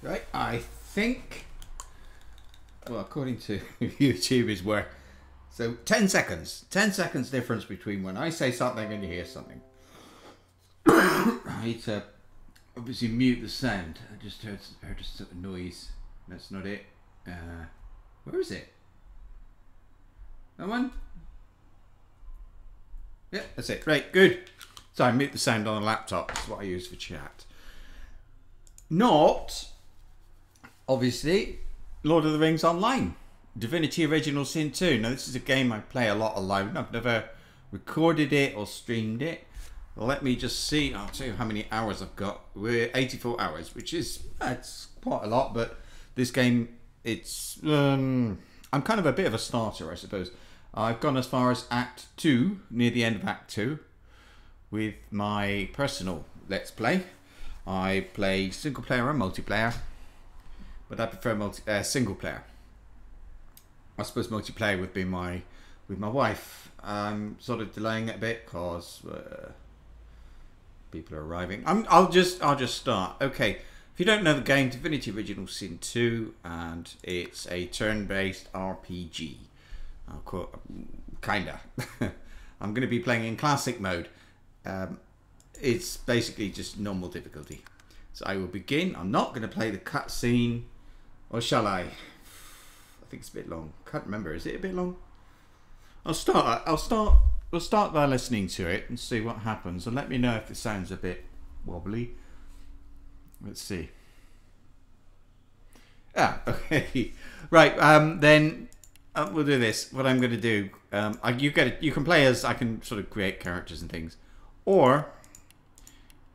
Right, I think, well, according to YouTube is where, so 10 seconds difference between when I say something and you hear something. I need to obviously mute the sound. I just heard a sort of noise. That's not it. Where is it? That one? Yeah, that's it. Right, good. So I mute the sound on the laptop. That's what I use for chat. Not, obviously, Lord of the Rings Online. Divinity Original Sin 2. Now, this is a game I play a lot alone. I've never recorded it or streamed it. Let me just see. I'll tell you how many hours I've got. We're 84 hours, which is, it's quite a lot, but this game, it's, I'm kind of a bit of a starter, I suppose. I've gone as far as Act 2, near the end of Act 2, with my personal Let's Play. I play single player and multiplayer, but I prefer single player. I suppose multiplayer would be with my wife. I'm sort of delaying it a bit because people are arriving. I'll just start. Okay, if you don't know the game, Divinity Original Sin 2, and it's a turn-based RPG. Kinda. I'm going to be playing in classic mode. It's basically just normal difficulty. So I will begin. I'm not going to play the cutscene, or shall I? I think it's a bit long. Can't remember. Is it a bit long? We'll start by listening to it and see what happens, and let me know if it sounds a bit wobbly. Let's see. Ah, okay. Right. Then. We'll do this. What I'm going to do, you can play as, I can sort of create characters and things, or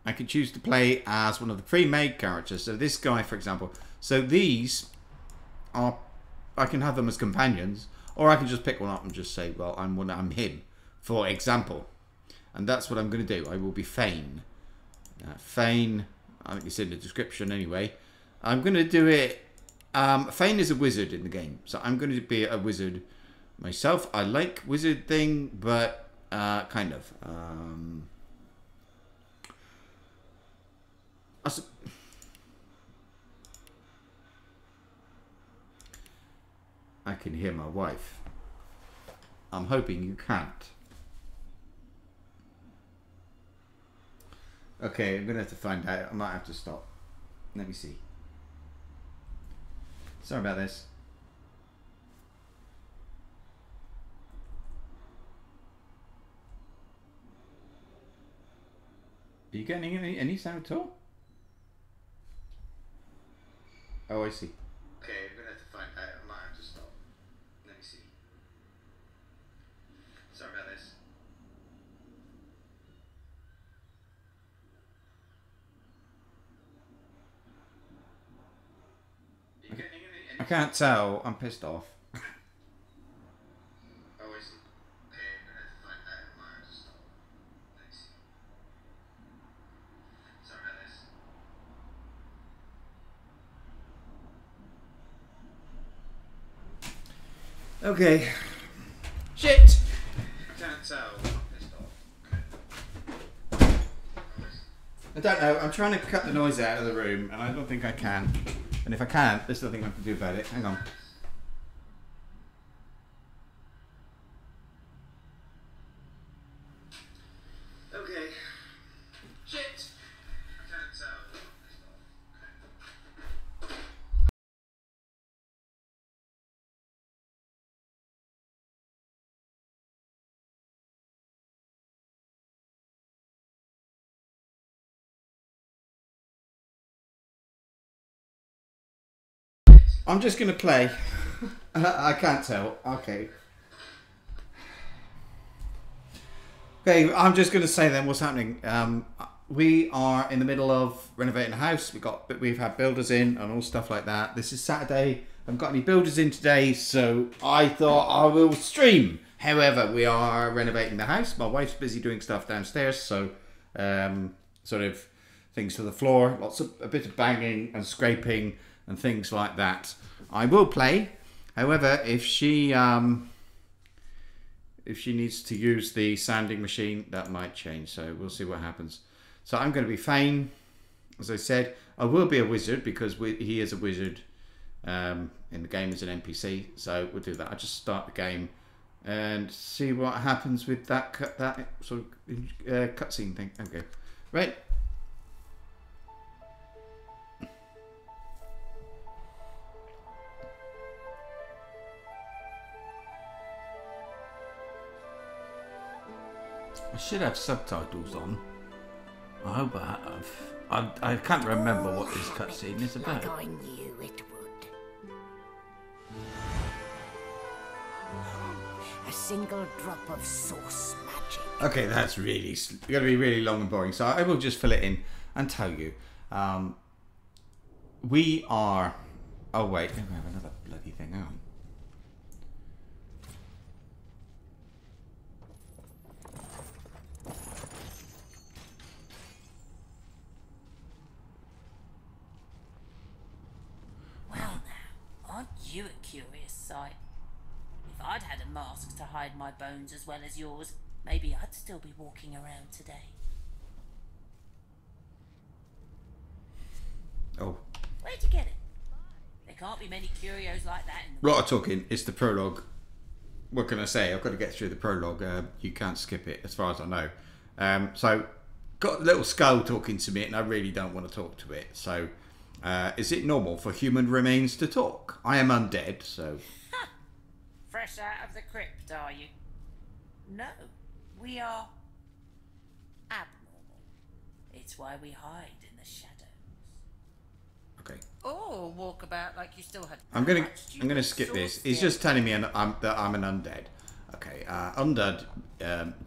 I can choose to play as one of the pre-made characters. So this guy, for example. So these are, I can have them as companions, or I can just pick one up and just say, well, I'm him, for example. And that's what I'm going to do. I will be Fane. Fane, I think it's in the description anyway. I'm going to do it. Fane is a wizard in the game, so I'm going to be a wizard myself. I like wizard thing, but kind of. I can hear my wife. I'm hoping you can't. Okay, I'm going to have to find out. I might have to stop. Let me see. Sorry about this. Are you getting any sound at all? Oh, I see. Okay, I'm gonna have to find out. I might have to stop. Let me see. Sorry about this. I can't tell. I'm pissed off. Oh, I see. Okay, I'm gonna have to find out. I might have to stop. Let me see. Sorry about this. Okay. Shit! I can't tell. I'm pissed off. I don't know. I'm trying to cut the noise out of the room, and I don't think I can. And if I can't, there's nothing I can do about it. Hang on. Okay. Shit! I can't tell. I'm just going to play. I can't tell. Okay. Okay, I'm just going to say then what's happening. We are in the middle of renovating a house. We've had builders in and all stuff like that. This is Saturday. I haven't got any builders in today, so I thought I will stream. However, we are renovating the house. My wife's busy doing stuff downstairs, so sort of things for the floor. A bit of banging and scraping and things like that. I will play. However, if she needs to use the sanding machine, that might change. So we'll see what happens. So I'm going to be Fane, as I said. I will be a wizard because he is a wizard in the game as an NPC. So we'll do that. I'll just start the game and see what happens with that sort of cutscene thing. Okay, right. I should have subtitles on. I hope I have. I can't remember what this cutscene is about. Like I knew it would. A single drop of source magic. Okay, that's really going to be really long and boring. So I will just fill it in and tell you. We are. Oh wait, we have another bloody thing on. Aren't you a curious sight? If I'd had a mask to hide my bones as well as yours, maybe I'd still be walking around today. Oh. Where'd you get it? There can't be many curios like that in the Lot of talking. It's the prologue. What can I say? I've got to get through the prologue. You can't skip it, as far as I know. So, got a little skull talking to me, and I really don't want to talk to it. So, is it normal for human remains to talk? I am undead, so... Fresh out of the crypt, are you? No, we are abnormal. It's why we hide in the shadows. Okay. Or walk about like you still had. I'm gonna skip this. He's just telling me that I'm an undead. Okay, undead.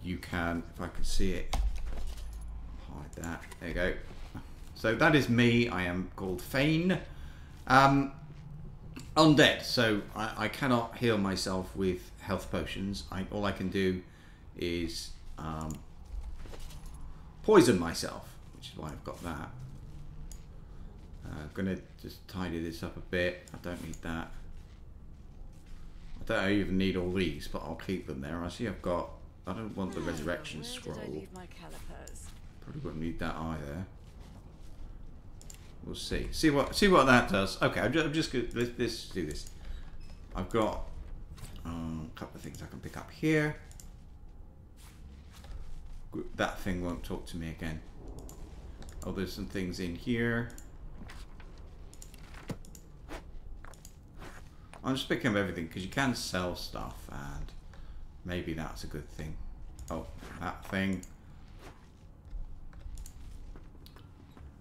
You can, if I can see it, hide that. There you go. So that is me. I am called Fane. Undead. So I cannot heal myself with health potions. All I can do is poison myself, which is why I've got that. I'm gonna just tidy this up a bit. I don't need that. I don't even need all these, but I'll keep them there. I see I've got. I don't want the resurrection scroll. Probably wouldn't need that either. We'll see. See what that does. Okay, I'm just gonna let's do this. I've got a couple of things I can pick up here. That thing won't talk to me again. Oh, there's some things in here. I'm just picking up everything because you can sell stuff, and maybe that's a good thing. Oh, that thing.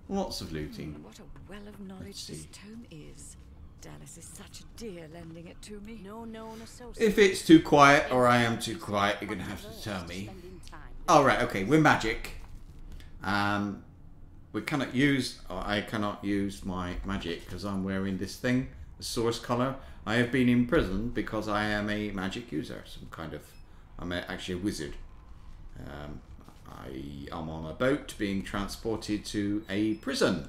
Lots of looting. What a well of knowledge this tome is. Dallas is such a dear lending it to me. No known associate. If it's too quiet or I am too quiet, you're going to have to tell me. Alright, okay, we're magic. We cannot use, or I cannot use my magic because I'm wearing this thing, the source color. I have been imprisoned because I am a magic user, some kind of, I'm actually a wizard. I am on a boat being transported to a prison,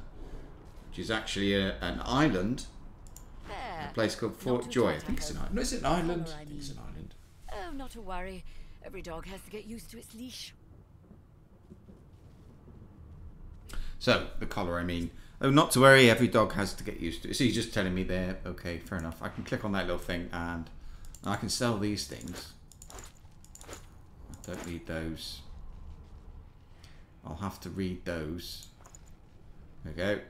which is actually an island, a place called Fort Joy. I think it's an island. No, is it an island? I think it's an island. Oh, not to worry. Every dog has to get used to its leash. So, the collar, I mean. Oh, not to worry, every dog has to get used to it. So he's just telling me there, okay, fair enough. I can click on that little thing and I can sell these things. I don't need those. I'll have to read those. There we go.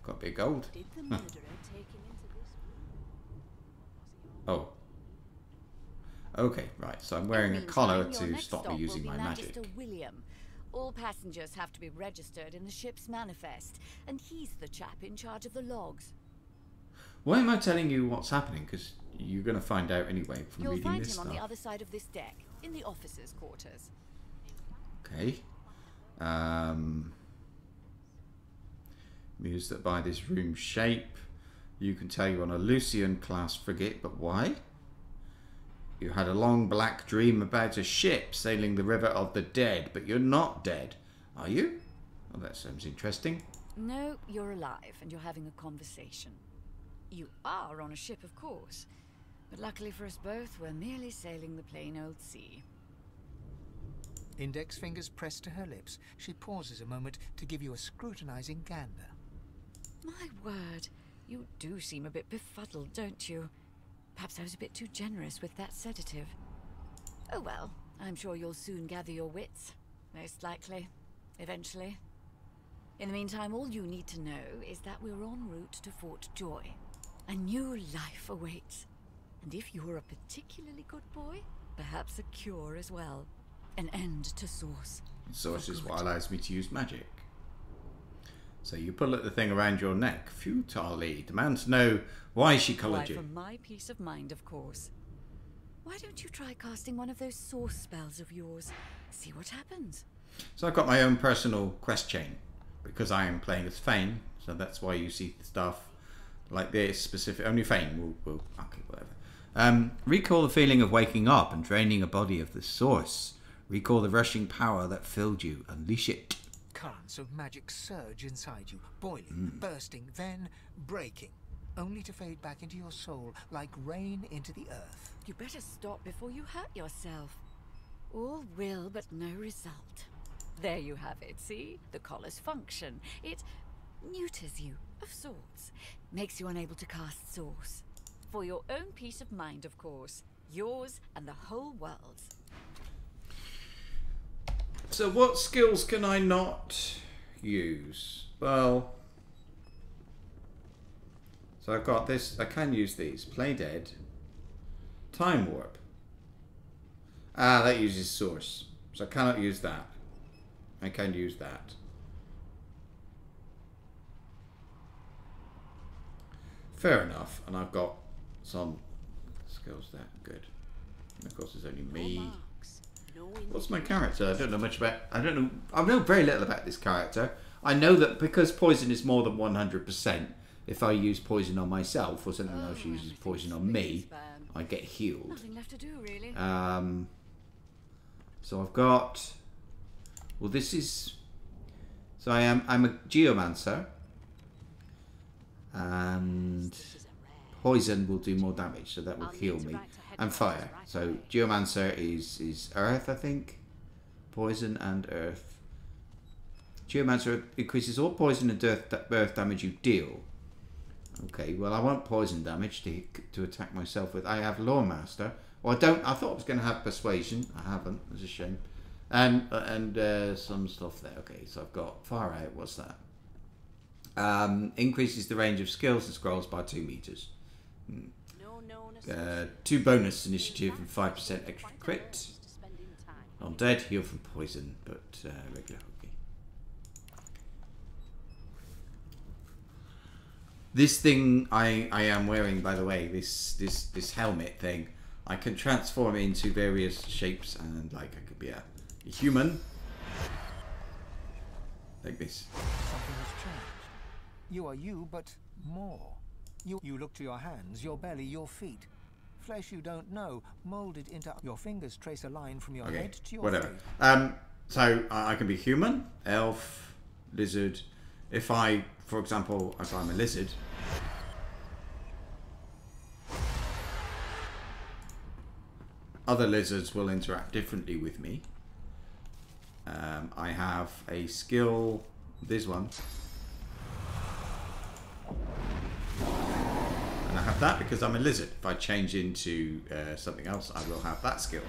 Got a bit of gold. Did the murderer take him into this room? Oh. Okay, right. So I'm wearing a collar to stop me using my magic. William. All passengers have to be registered in the ship's manifest, and he's the chap in charge of the logs. Why am I telling you what's happening? Because you're going to find out anyway from You'll reading find this him stuff. on the other side of this deck, in the officers' quarters. Okay. Mused that by this room's shape, you can tell you're on a Lucian-class frigate, but why? You had a long black dream about a ship sailing the river of the dead, but you're not dead, are you? Well, that sounds interesting. No, you're alive, and you're having a conversation. You are on a ship, of course, but luckily for us both, we're merely sailing the plain old sea. Index fingers pressed to her lips, she pauses a moment to give you a scrutinizing gander. My word, you do seem a bit befuddled, don't you? Perhaps I was a bit too generous with that sedative. Oh well, I'm sure you'll soon gather your wits. Most likely. Eventually. In the meantime, all you need to know is that we're en route to Fort Joy. A new life awaits. And if you're a particularly good boy, perhaps a cure as well. An end to Source. Source is what allows me to use magic. So you pull the thing around your neck. Futilely. Demand to know why she coloured you. For my peace of mind, of course. Why don't you try casting one of those Source spells of yours? See what happens. So I've got my own personal quest chain. Because I am playing as Fane. So that's why you see stuff like this. Specific. Only Fane will okay, whatever. Recall the feeling of waking up and draining a body of the Source. Recall the rushing power that filled you. Unleash it. Currents of magic surge inside you, boiling, bursting, then breaking, only to fade back into your soul like rain into the earth. You better stop before you hurt yourself. All will, but no result. There you have it, see? The collar's function. It neuters you, of sorts. Makes you unable to cast Source. For your own peace of mind, of course. Yours and the whole world's. So what skills can I not use? Well, so I've got this. I can use these. Play Dead. Time Warp. Ah, that uses Source. So I cannot use that. I can use that. Fair enough. And I've got some skills there. Good. And of course, there's only me. What's my character? I don't know much about. I don't know. I know very little about this character. I know that because poison is more than 100%, if I use poison on myself or something else uses poison on me, I get healed. Nothing left to do, really. So I've got. Well, this is. So I'm a geomancer, and poison will do more damage, so that will heal me. And fire. So geomancer is earth, I think. Poison and earth. Geomancer increases all poison and earth damage you deal. Okay, well I want poison damage to attack myself with. I have Lawmaster. Well, I don't. I thought I was going to have persuasion. I haven't. It's a shame. And some stuff there. Okay, so I've got far out. What's that? Increases the range of skills and scrolls by 2 meters. 2 bonus initiative and 5% extra crit. Undead, heal from poison, but regular hockey. This thing I am wearing, by the way, this helmet thing, I can transform into various shapes, and like I could be a human, like this. Something has changed. You are you, but more. You look to your hands, your belly, your feet. Flesh you don't know, molded into your fingers trace a line from your head to your whatever. face. So I can be human, elf, lizard. If I, for example, if I'm a lizard, other lizards will interact differently with me. I have a skill, this one. And I have that because I'm a lizard. If I change into something else, I will have that skill.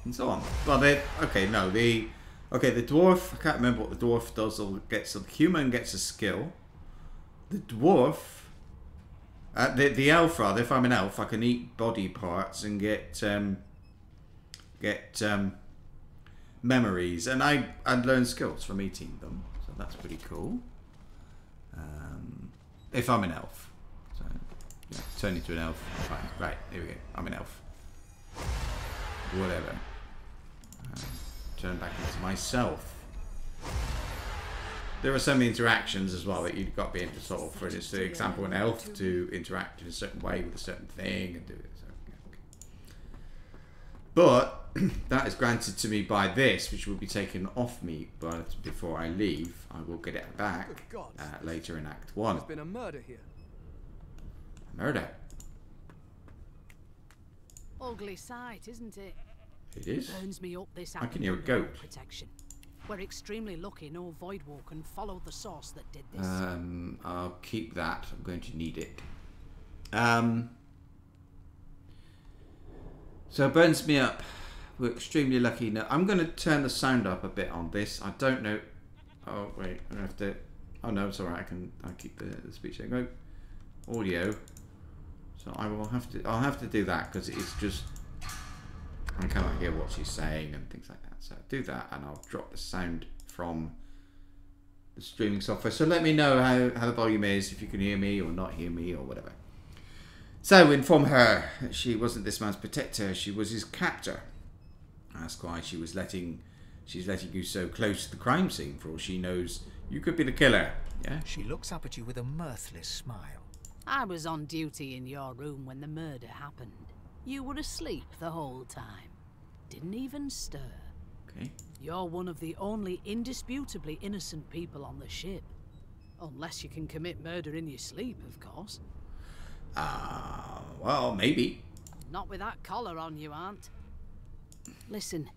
And so on. Well, the dwarf, I can't remember what the dwarf does. The human gets a skill. The dwarf, the elf rather, if I'm an elf, I can eat body parts and get memories. And I learn skills from eating them. So that's pretty cool. If I'm an elf. So, yeah, turn into an elf. Fine. Right, here we go. I'm an elf. Whatever. Turn back into myself. There are some interactions as well that you've got to be able to sort of, for example, an elf to interact in a certain way with a certain thing and do it. So, yeah, okay. But that is granted to me by this, which will be taken off me but before I leave. I will get it back later in Act 1. There's been a murder here. Murder. Ugly sight, isn't it? It is. Burns me up this I can hear a goat. protection. We're extremely lucky no Voidwalker followed the source that did this. I'll keep that. I'm going to need it. So it burns me up. We're extremely lucky. Now I'm going to turn the sound up a bit on this. I don't know. Oh wait, I have to. Oh no, it's alright. I'll keep the speech there. Go audio. So I'll have to do that because it's just I cannot hear what she's saying and things like that. So do that, and I'll drop the sound from the streaming software. So let me know how the volume is, if you can hear me or not hear me or whatever. So inform her that she wasn't this man's protector, she was his captor. Ask why she's letting you so close to the crime scene. For all she knows, you could be the killer. Yeah. She looks up at you with a mirthless smile. I was on duty in your room when the murder happened. You were asleep the whole time. Didn't even stir. Okay. You're one of the only indisputably innocent people on the ship. Unless you can commit murder in your sleep, of course. Well, maybe. Not with that collar on you, Aunt. Listen,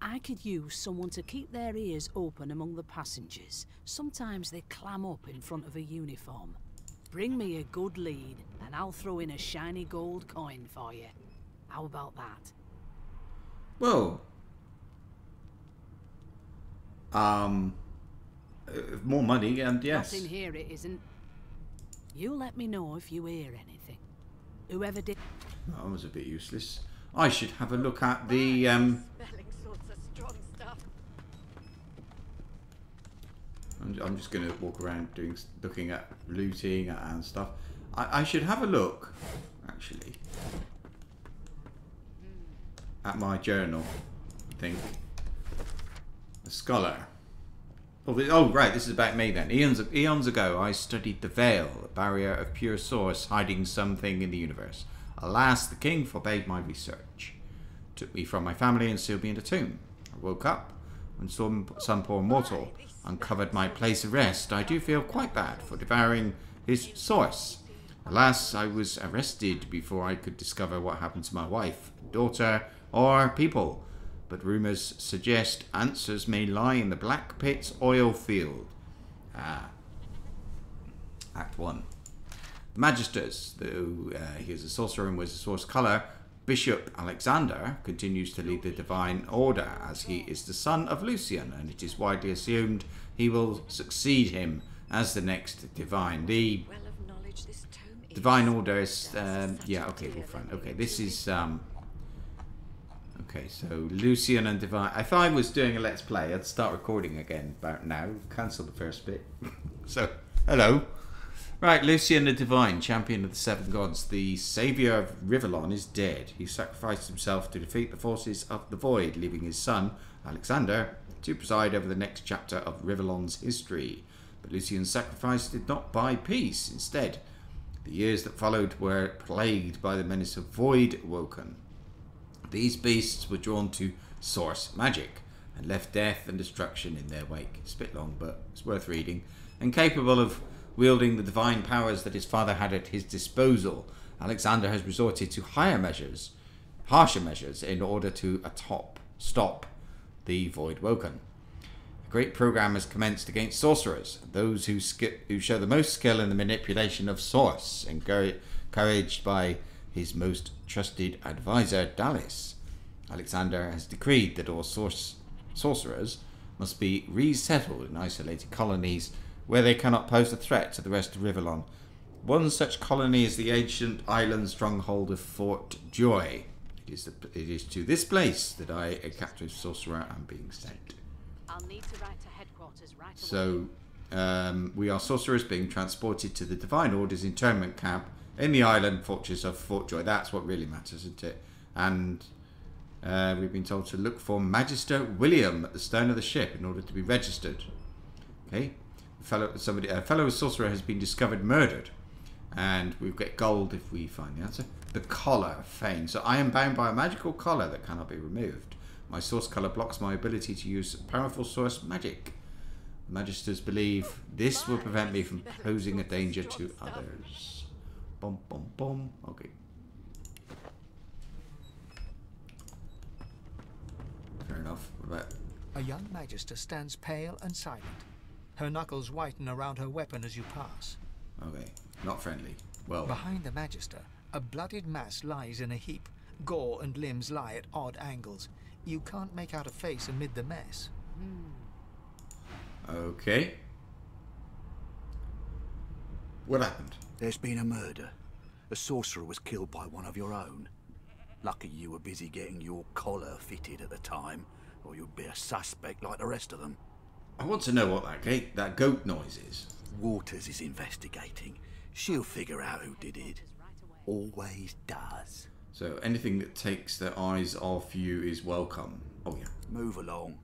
I could use someone to keep their ears open among the passengers. Sometimes they clam up in front of a uniform. Bring me a good lead, and I'll throw in a shiny gold coin for you. How about that? Well, more money, and yes. Not in here, it isn't. You let me know if you hear anything. Whoever did. That was a bit useless. I should have a look at the Spelling sorts of strong stuff. I'm just going to walk around looking at looting and stuff. I should have a look, actually, at my journal. I think a scholar. Oh right, this is about me then. Eons ago, I studied the Veil, a barrier of pure source hiding something in the universe. Alas, the king forbade my research, took me from my family and sealed me in a tomb. I woke up when some poor mortal uncovered my place of rest. I do feel quite bad for devouring his source. Alas, I was arrested before I could discover what happened to my wife, daughter, or people. But rumours suggest answers may lie in the Black Pit's oil field. Act 1. The Magisters, though he is a sorcerer and was a source colour, Bishop Alexander continues to lead the Divine Order, as he is the son of Lucian, and it is widely assumed he will succeed him as the next Divine. The Well of knowledge, this tome is Divine Order is, yeah, okay, well, fine. Okay, this is, okay, so Lucian and Divine. If I was doing a Let's Play, I'd start recording again about now. Cancel the first bit. So, hello. Right, Lucian the Divine, champion of the Seven Gods, the saviour of Rivellon, is dead. He sacrificed himself to defeat the forces of the Void, leaving his son, Alexander, to preside over the next chapter of Rivellon's history. But Lucian's sacrifice did not buy peace. Instead, the years that followed were plagued by the menace of Void Woken. These beasts were drawn to source magic and left death and destruction in their wake. It's a bit long, but it's worth reading. And capable of wielding the divine powers that his father had at his disposal, Alexander has resorted to harsher measures in order to stop the Void Woken. A great program has commenced against sorcerers, those who show the most skill in the manipulation of source, encouraged by his most trusted advisor, Dallas. Alexander has decreed that all sorcerers must be resettled in isolated colonies where they cannot pose a threat to the rest of Rivellon. One such colony is the ancient island stronghold of Fort Joy. It is to this place that I, a captive sorcerer, am being sent. I'll need to write to headquarters right away. So, we are sorcerers being transported to the Divine Order's internment camp in the island fortress of Fort Joy. That's what really matters, isn't it? And we've been told to look for Magister William at the stern of the ship in order to be registered. Okay, a fellow sorcerer has been discovered murdered, and we'll get gold if we find the answer. The collar, Fane. So I am bound by a magical collar that cannot be removed. My source color blocks my ability to use powerful source magic. The Magisters believe this will prevent me from posing a danger to others. Bum bum bum. Okay. Fair enough. What about A young magister stands pale and silent. Her knuckles whiten around her weapon as you pass. Okay, not friendly. Well, Behind the magister, a bloodied mass lies in a heap. Gore and limbs lie at odd angles. You can't make out a face amid the mess. okay. What happened? There's been a murder. A sorcerer was killed by one of your own. Lucky you were busy getting your collar fitted at the time, or you'd be a suspect like the rest of them. I want to know what that goat noise is. Waters is investigating. She'll figure out who did it. Always does. So anything that takes their eyes off you is welcome. Oh yeah. Move along.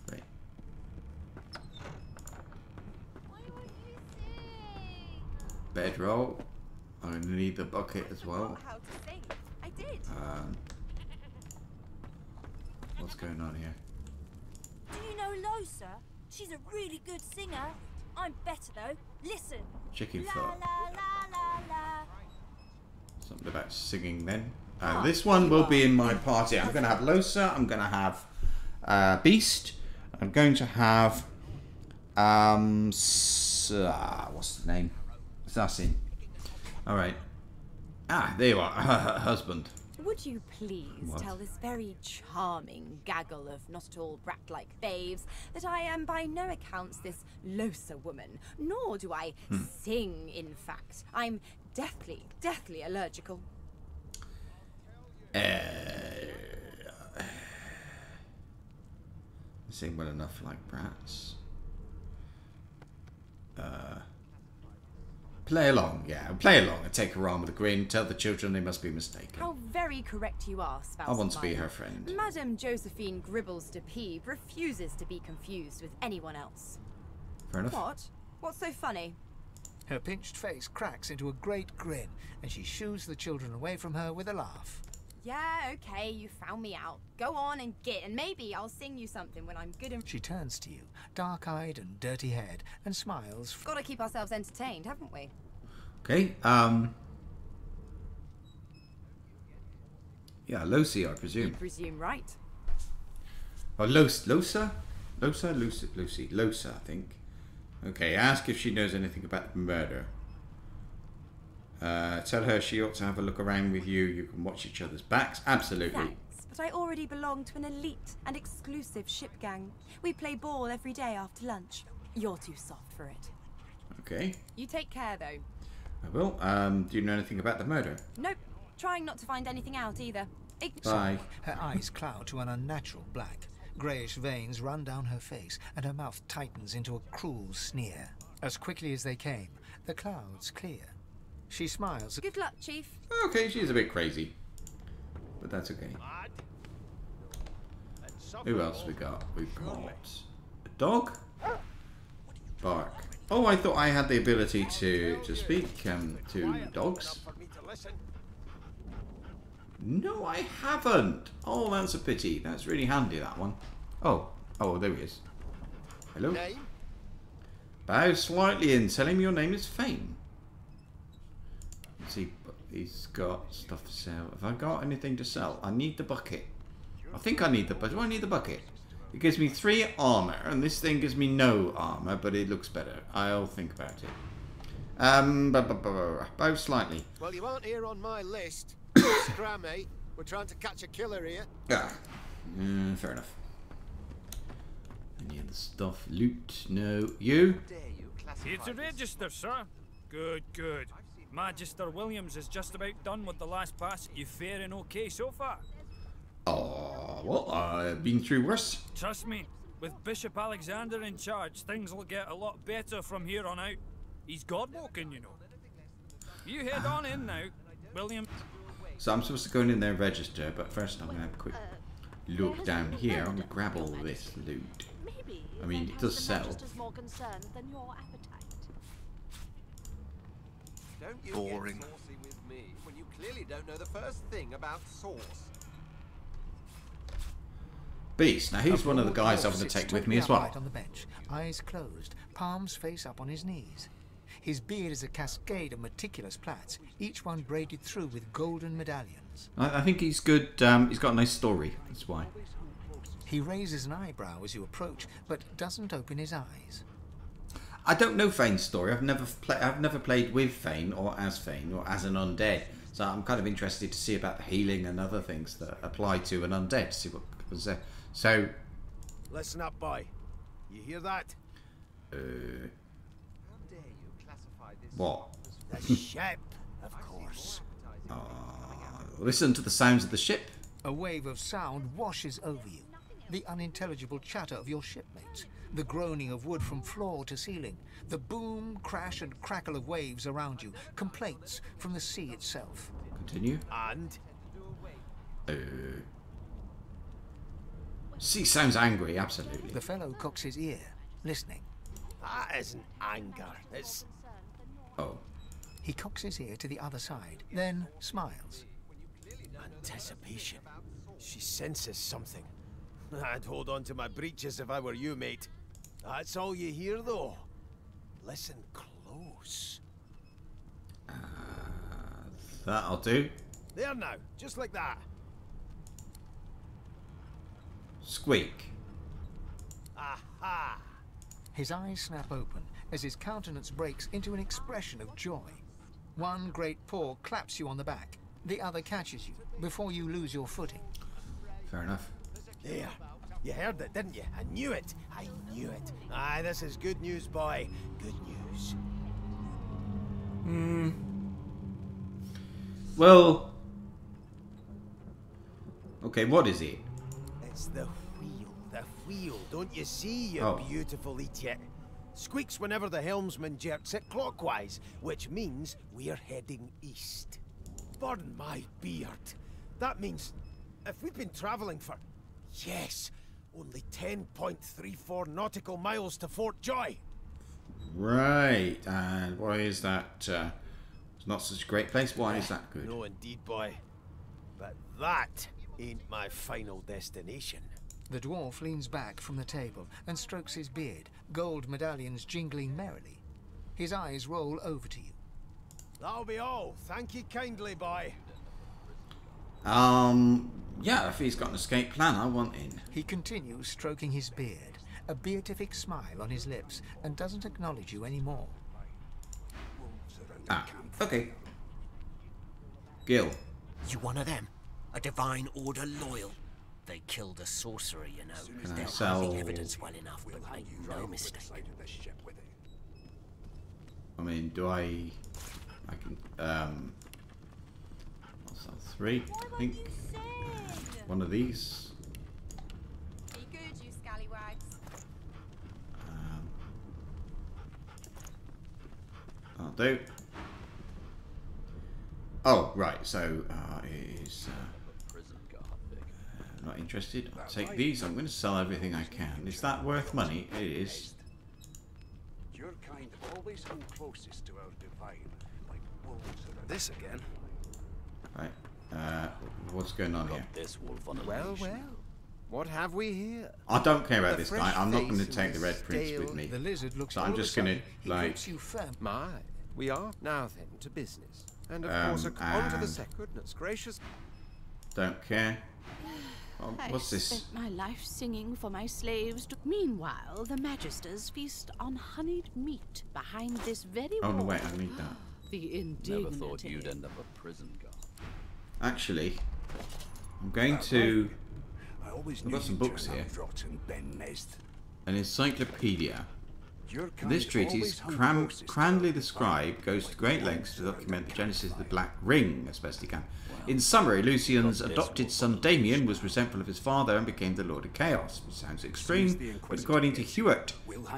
Great. Bedroll. I'm going to need the bucket as well. How to sing. I did. What's going on here? Do you know Losa? She's a really good singer. I'm better though. Listen. Chicken La foot. la la la la. Something about singing then. This one will be in my party. I'm going to have Losa. I'm going to have Beast. I'm going to have what's the name? Assassin. All right. There you are. Husband. Would you please What? tell this very charming gaggle of not at all brat-like babes that I am by no accounts this Losa woman, nor do I sing, in fact. I'm deathly, deathly allergical. Sing well enough like brats. Play along, yeah. Play along and take her arm with a grin. Tell the children they must be mistaken. How very correct you are, spouse I want to of be mine. her friend. Madame Josephine Gribbles de Peeb refuses to be confused with anyone else. Fair enough. What? What's so funny? Her pinched face cracks into a great grin, and she shoos the children away from her with a laugh. Yeah, okay, you found me out. Go on and git, and maybe I'll sing you something when I'm good and... She turns to you, dark-eyed and dirty-haired, and smiles. Gotta keep ourselves entertained, haven't we? Okay, yeah, Losi, I presume. You presume right. Oh, Losa, I think. Okay, ask if she knows anything about the murder. Tell her she ought to have a look around with you. You can watch each other's backs. Absolutely. Thanks, but I already belong to an elite and exclusive ship gang. We play ball every day after lunch. You're too soft for it. Okay, You take care, though. I will. Do you know anything about the murder? Nope. Trying not to find anything out either. Bye. Her eyes cloud to an unnatural black. Greyish veins run down her face, and her mouth tightens into a cruel sneer. As quickly as they came, the clouds clear. She smiles. Good luck, Chief. Okay, she's a bit crazy. But that's okay. Who else we got? We've got a dog. Bark. Oh, I thought I had the ability to speak to dogs. No, I haven't. Oh, that's a pity. That's really handy, that one. Oh, there he is. Hello. Name? Bow slightly and tell him your name is Fane. Let's see, he's got stuff to sell. Have I got anything to sell? I need the bucket. I think I need the bucket. Do I need the bucket? It gives me 3 armor, and this thing gives me no armor, but it looks better. I'll think about it. Bow slightly. Well, you aren't here on my list. Scrammy. We're trying to catch a killer here. Fair enough. Any other stuff? Loot? No. You? Here to register, sir. Good, good. Magister Williams is just about done with the last pass. You faring okay so far? Oh, well, I've been through worse. Trust me, with Bishop Alexander in charge, things will get a lot better from here on out. He's God-walking, you know. You head on in now, William. So I'm supposed to go in there and register, but first I'm going to have a quick look down here. I'm going to grab all this loot. Maybe I mean, it does sell. Magister's more concerned than your appetite. Don't you Boring. get saucy with me when you clearly don't know the first thing about sauce. Beast. Now he's one of the guys I'm going to Sits take with totally me as well. upright on the bench, eyes closed, palms face up on his knees. His beard is a cascade of meticulous plaits, each one braided through with golden medallions. I think he's good. He's got a nice story. That's why. He raises an eyebrow as you approach, but doesn't open his eyes. I don't know Fane's story. I've never played with Fane or as an undead. So I'm kind of interested to see about the healing and other things that apply to an undead. See what was there. So, listen up, boy. You hear that? What? The ship, of course. Listen to the sounds of the ship. A wave of sound washes over you. The unintelligible chatter of your shipmates, the groaning of wood from floor to ceiling, the boom, crash and crackle of waves around you, complaints from the sea itself. Continue. And? Sea sounds angry, absolutely. The fellow cocks his ear, listening. That isn't anger, it's... Oh. He cocks his ear to the other side, then smiles. Anticipation. She senses something. I'd hold on to my breeches if I were you, mate. That's all you hear, though. Listen close. That'll do. There now, just like that. Squeak. Aha! His eyes snap open as his countenance breaks into an expression of joy. One great paw claps you on the back. The other catches you before you lose your footing. Fair enough. There. You heard it, didn't you? I knew it. I knew it. Aye, this is good news, boy. Good news. Well... Okay, what is it? It's the wheel. The wheel. Don't you see, you beautiful idiot? Squeaks whenever the helmsman jerks it clockwise, which means we're heading east. Burn my beard. That means if we've been travelling for... Yes, only 10.34 nautical miles to Fort Joy. Right, and why is that? It's not such a great place. Why is that good? No, indeed, boy. But that ain't my final destination. The dwarf leans back from the table and strokes his beard, gold medallions jingling merrily. His eyes roll over to you. That'll be all. Thank you kindly, boy. Yeah, if he's got an escape plan, I want in. He continues stroking his beard, a beatific smile on his lips, and doesn't acknowledge you anymore. Okay. Gil. You one of them? A divine order loyal? They killed a sorcerer, you know. They're hiding evidence well enough, but make no mistake. I mean, do I can, what's that, 3, I think. One of these. Be good, you scallywags. That'll do. Oh, right, so, it is, not interested. I'll take these. I'm going to sell everything I can. Is that worth money? It is. Your kind always come closest to our divine, like wolves around. This again. Right. What's going on here? This wolf on Well, what have we here? I don't care about this guy. I'm not going to take the red prince with me. The lizard looks so I'm just going to, like... My, we are now then to business. And of course, on to the second. Goodness gracious. Don't care. Oh, what's I this? spent my life singing for my slaves. Meanwhile, the magisters feast on honeyed meat behind this very wall. Oh, no, wait, I need that. The indignity. Never thought you'd end up a prison guard. Actually, I'm going to... I've got some books here. An encyclopedia. This treatise, Cranley the Scribe goes to great lengths to document the genesis of the Black Ring as best he can. In summary, Lucian's adopted son Damien was resentful of his father and became the Lord of Chaos, which sounds extreme, but according to Hewitt,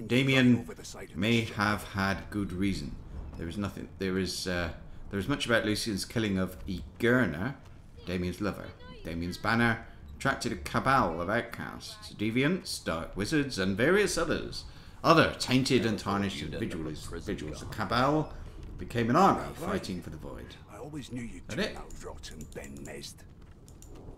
Damien may have had good reason. There is much about Lucian's killing of Egerna, Damien's lover. Damien's banner attracted a cabal of outcasts, deviants, dark wizards, and various other tainted and tarnished individuals. The cabal became an army fighting for the void. I always knew you'd turn out rotten, Ben Nest.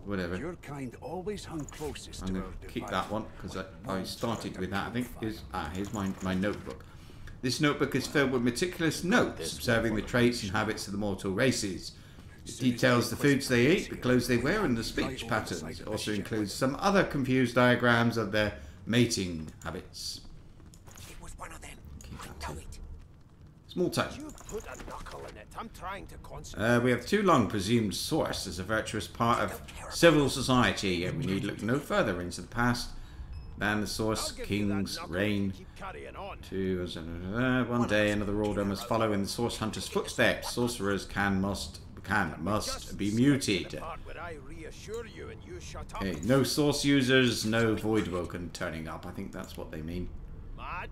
Whatever. Your kind always hung closest I'm going to keep that one because I started with that. I think here's my notebook. This notebook is filled with meticulous notes observing the traits and habits of the mortal races. It details the foods they eat, the clothes they wear, and the speech patterns. It also includes some other confused diagrams of their mating habits. It was one of them. Keep that I know too. it. Small town. You put a knuckle in it. I'm trying to concentrate. We have too long presumed source as a virtuous part of civil society, and we need look no further into the past than the source king's reign. Keep carrying on. One day another order must follow in the source hunter's footsteps. Sorcerers must be muted. Part where I reassure you and you shut up. Okay, no source users, no void woken turning up. I think that's what they mean. Mad?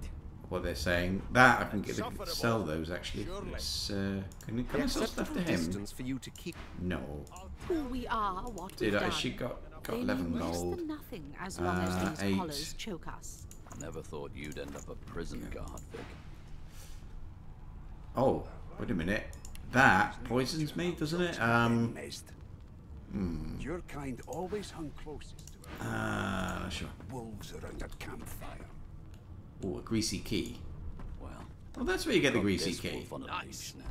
What they're saying. That I can sell those actually. It's, can I sell stuff to him? For you to keep. No. Who we are, what Did we've I? done. She got They 11 mean less gold. than nothing as long as these 8. collars choke us. Never thought you'd end up a prison guard, Vic. Oh, wait a minute. That poisons me, doesn't it? Your kind always hung closest to Sure. wolves around a campfire. Oh, a greasy key. Well, Oh, that's where you get the got greasy this key. wolf on a leash now.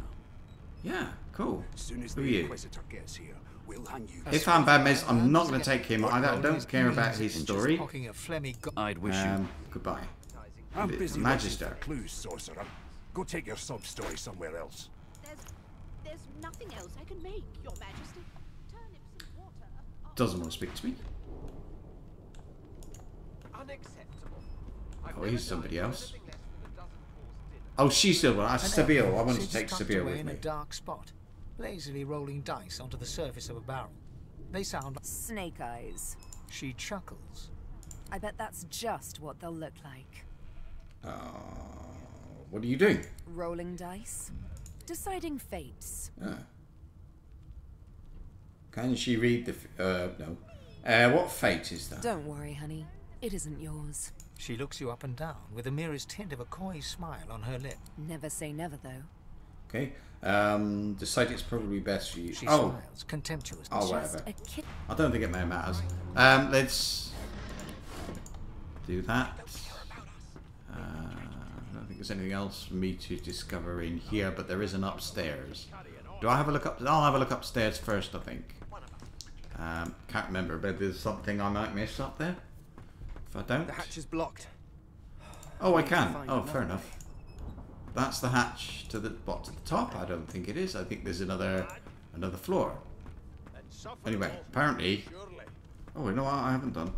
Yeah, cool. As soon as Who the are you? Inquisitor gets here, we'll hang you. If I'm bad, miss, I'm not going to take him either. I don't care about his story. Cocking a phlegmy I'd wish you. Goodbye. I'm busy Magister. looking for clues, sorcerer. Go take your sub-story somewhere else. There's nothing else I can make, Your Majesty. Turnips and water. Doesn't want to speak to me. Unacceptable. Oh, he's somebody else. Oh, she's still one. That's Sabille. I want to take Sabille with in me. a dark spot, lazily rolling dice onto the surface of a barrel. They sound. Snake eyes. She chuckles. I bet that's just what they'll look like. What are you doing? Rolling dice. Deciding fates. Can she read the... no. What fate is that? Don't worry, honey. It isn't yours. She looks you up and down with the merest hint of a coy smile on her lip. Never say never, though. Okay. Decide it's probably best for you. She smiles contemptuously. Oh, whatever. Just a kid. I don't think it matters. Let's do that. I don't think there's anything else for me to discover in here, but there is an upstairs. Do I have a look up? I'll have a look upstairs first, I think. Can't remember, but there's something I might miss up there. If I don't. The hatch is blocked. Oh, I can. Oh, fair enough. That's the hatch to the top. I don't think it is. I think there's another floor. Anyway, apparently. Oh, you know what? I haven't done.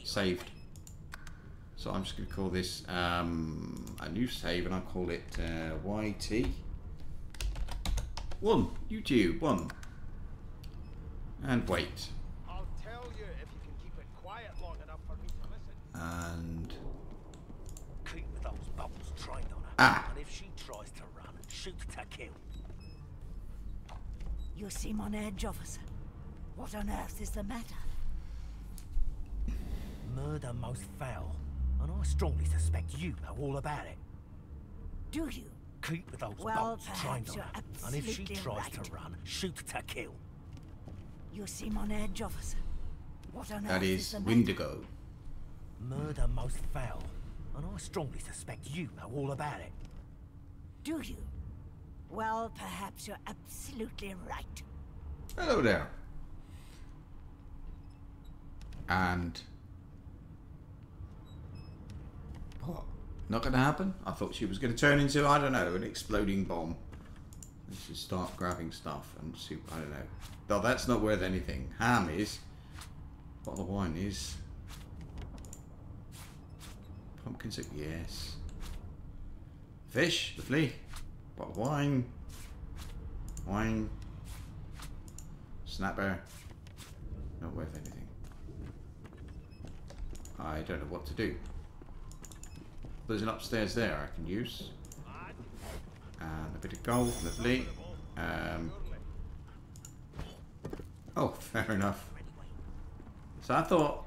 Saved. So I'm just going to call this a new save, and I'll call it YT 1. YouTube 1. And wait. I'll tell you if you can keep it quiet long enough for me to listen. And Keep those bolts trained on her. And if she tries to run, shoot to kill. You seem on edge, officer. What on earth is the matter? Murder most foul, and I strongly suspect you know all about it. Do you? Keep those Well, bolts trained perhaps on you're her, and if she absolutely tries right. to run, shoot to kill. You seem on edge, officer. What on that earth is the matter? Windigo. Murder most foul, and I strongly suspect you know all about it. Do you? Well, perhaps you're absolutely right. Hello there. And what? Not going to happen? I thought she was going to turn into, I don't know, an exploding bomb. Let's just start grabbing stuff and see. I don't know. Though that's not worth anything. Ham is. Bottle of wine is. Pumpkin soup, yes. Fish, lovely. Bottle of wine. Wine. Snapper. Not worth anything. I don't know what to do. There's an upstairs there I can use. And a bit of gold, lovely. Oh, fair enough. So I thought...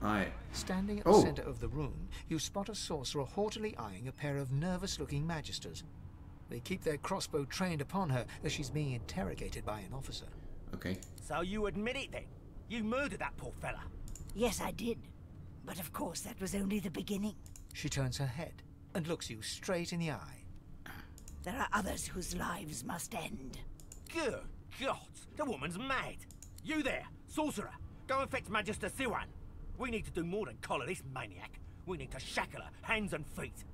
Right. Standing at the center of the room, you spot a sorcerer haughtily eyeing a pair of nervous-looking magisters. They keep their crossbow trained upon her as she's being interrogated by an officer. Okay. So you admit it then? You murdered that poor fella? Yes, I did. But of course, that was only the beginning. She turns her head and looks you straight in the eye. There are others whose lives must end. Good God, the woman's mad. You there, sorcerer, go and fetch Magister Siwan. We need to do more than collar this maniac. We need to shackle her, hands and feet.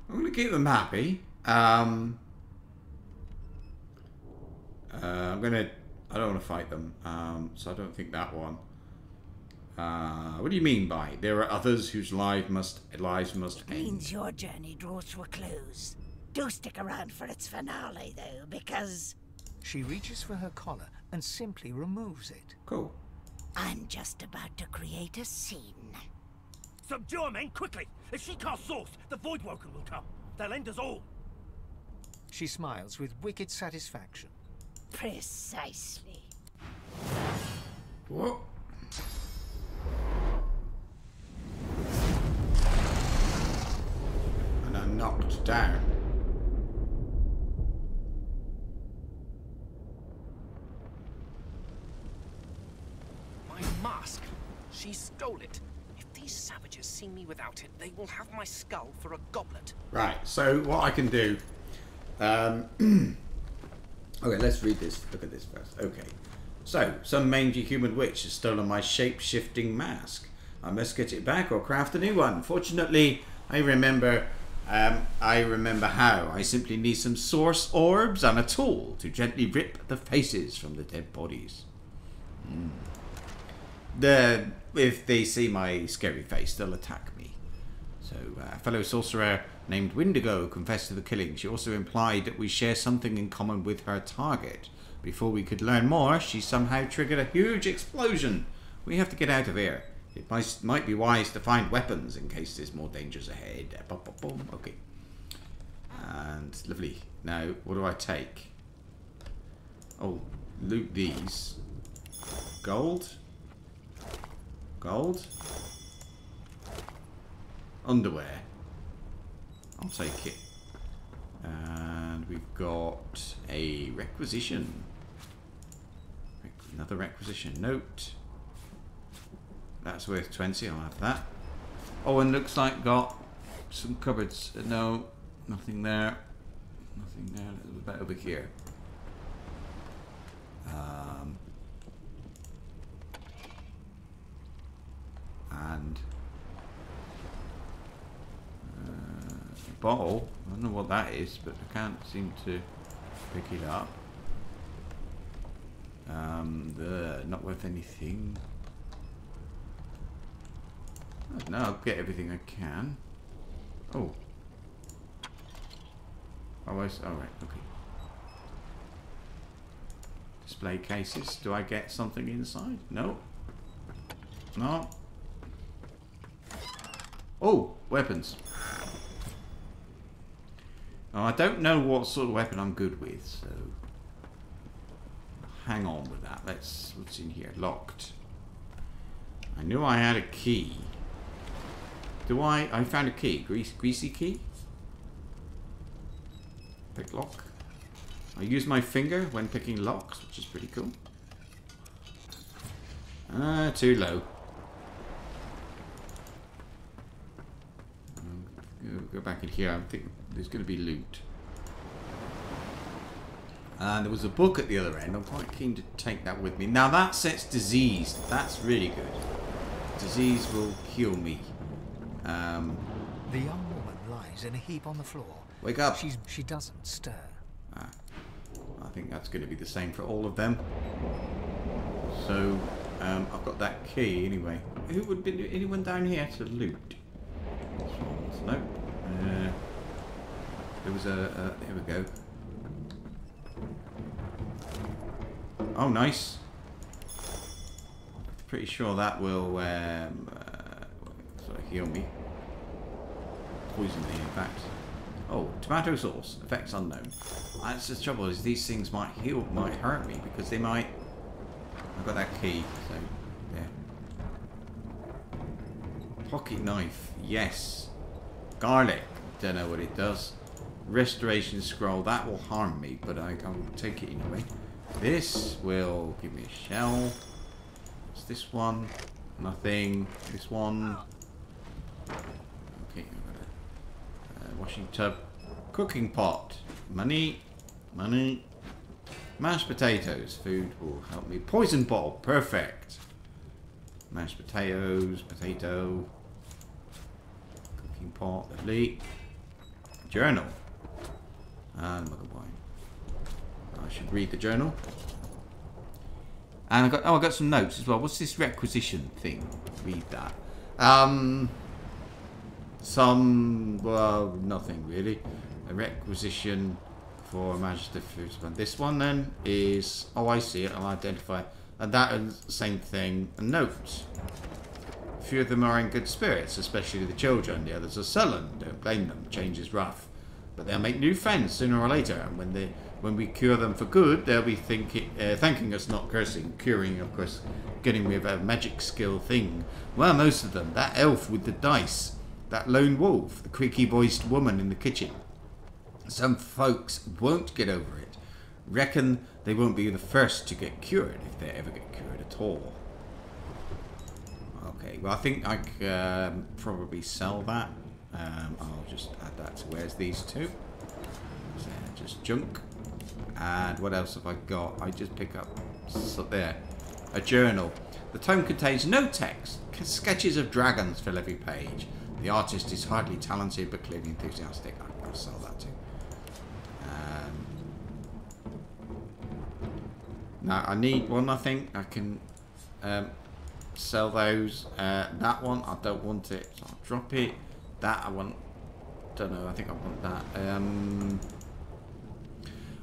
I'm going to keep them happy. I don't want to fight them. So I don't think that one. What do you mean by there are others whose lives must end? Means your journey draws to a close. Do stick around for its finale, though, because... She reaches for her collar and simply removes it. Cool. I'm just about to create a scene. Subdue her, men, quickly! If she casts Source, the Voidwoken will come. They'll end us all. She smiles with wicked satisfaction. Precisely. What? And I'm knocked down. My mask. She stole it. If these savages see me without it, they will have my skull for a goblet. Right, so what I can do... okay, let's read this. Look at this first. Okay. So, some mangy human witch has stolen my shape-shifting mask. I must get it back or craft a new one. Fortunately, I remember how. I simply need some source orbs and a tool to gently rip the faces from the dead bodies. If they see my scary face, they'll attack me. So, a fellow sorcerer named Windigo confessed to the killing. She also implied that we share something in common with her target. Before we could learn more, she somehow triggered a huge explosion. We have to get out of here. It might be wise to find weapons in case there's more dangers ahead. Okay. And lovely. Now, what do I take? Oh, loot these. Gold. Gold. Underwear. I'll take it. And we've got a requisition. Another requisition note. That's worth 20. I'll have that. Oh, and looks like got some cupboards. No, nothing there. Nothing there. A little bit over here. And a bottle. I don't know what that is, but I can't seem to pick it up. Not worth anything. No, I'll get everything I can. Oh. Alright, okay. Display cases. Do I get something inside? No. No. Oh, weapons. Oh, I don't know what sort of weapon I'm good with, so hang on with that. What's in here? Locked. I knew I had a key. I found a key. Greasy key? Pick lock. I use my finger when picking locks, which is pretty cool. Too low. Go back in here. I think there's going to be loot. And there was a book at the other end. I'm quite keen to take that with me. Now that sets disease. That's really good. Disease will kill me. The young woman lies in a heap on the floor. Wake up. She doesn't stir. I think that's going to be the same for all of them. So, I've got that key anyway. Who would be anyone down here to loot? No. There was there we go. Oh, nice. Pretty sure that will sort of heal me. Poison me, in fact. Oh, tomato sauce. Effects unknown. That's the trouble, is these things might hurt me because they might... I've got that key, so there. Pocket knife, yes. Garlic, don't know what it does. Restoration scroll, that will harm me, but I'll take it anyway. This will give me a shell. What's this one? Nothing. This one. Okay, I've got a washing tub. Cooking pot. Money. Money. Mashed potatoes. Food will help me. Poison ball. Perfect. Mashed potatoes. Potato. Cooking pot. Lovely. Journal. And mug of wine. I should read the journal. And I got some notes as well. What's this requisition thing? Read that. Well, nothing really. A requisition for Magister Foodspun. This one then is, oh, I see it. I'll identify. And that is the same thing. A note. A few of them are in good spirits, especially the children. The others are sullen. Don't blame them. Change is rough. But they'll make new friends sooner or later. And when we cure them for good, they'll be thanking us, not cursing. Curing, of course, getting with a magic skill thing. Well, most of them. That elf with the dice. That lone wolf. The creaky-voiced woman in the kitchen. Some folks won't get over it. Reckon they won't be the first to get cured, if they ever get cured at all. Okay, well, I think I can probably sell that. I'll just add that to where's these two. So, just junk. And what else have I got? I just pick up there. A journal. The tome contains no text. Sketches of dragons fill every page. The artist is hardly talented but clearly enthusiastic. I'll sell that too. Now I need one. I think I can sell those. That one I don't want it, so I'll drop it. That I want. Don't know. I think I want that.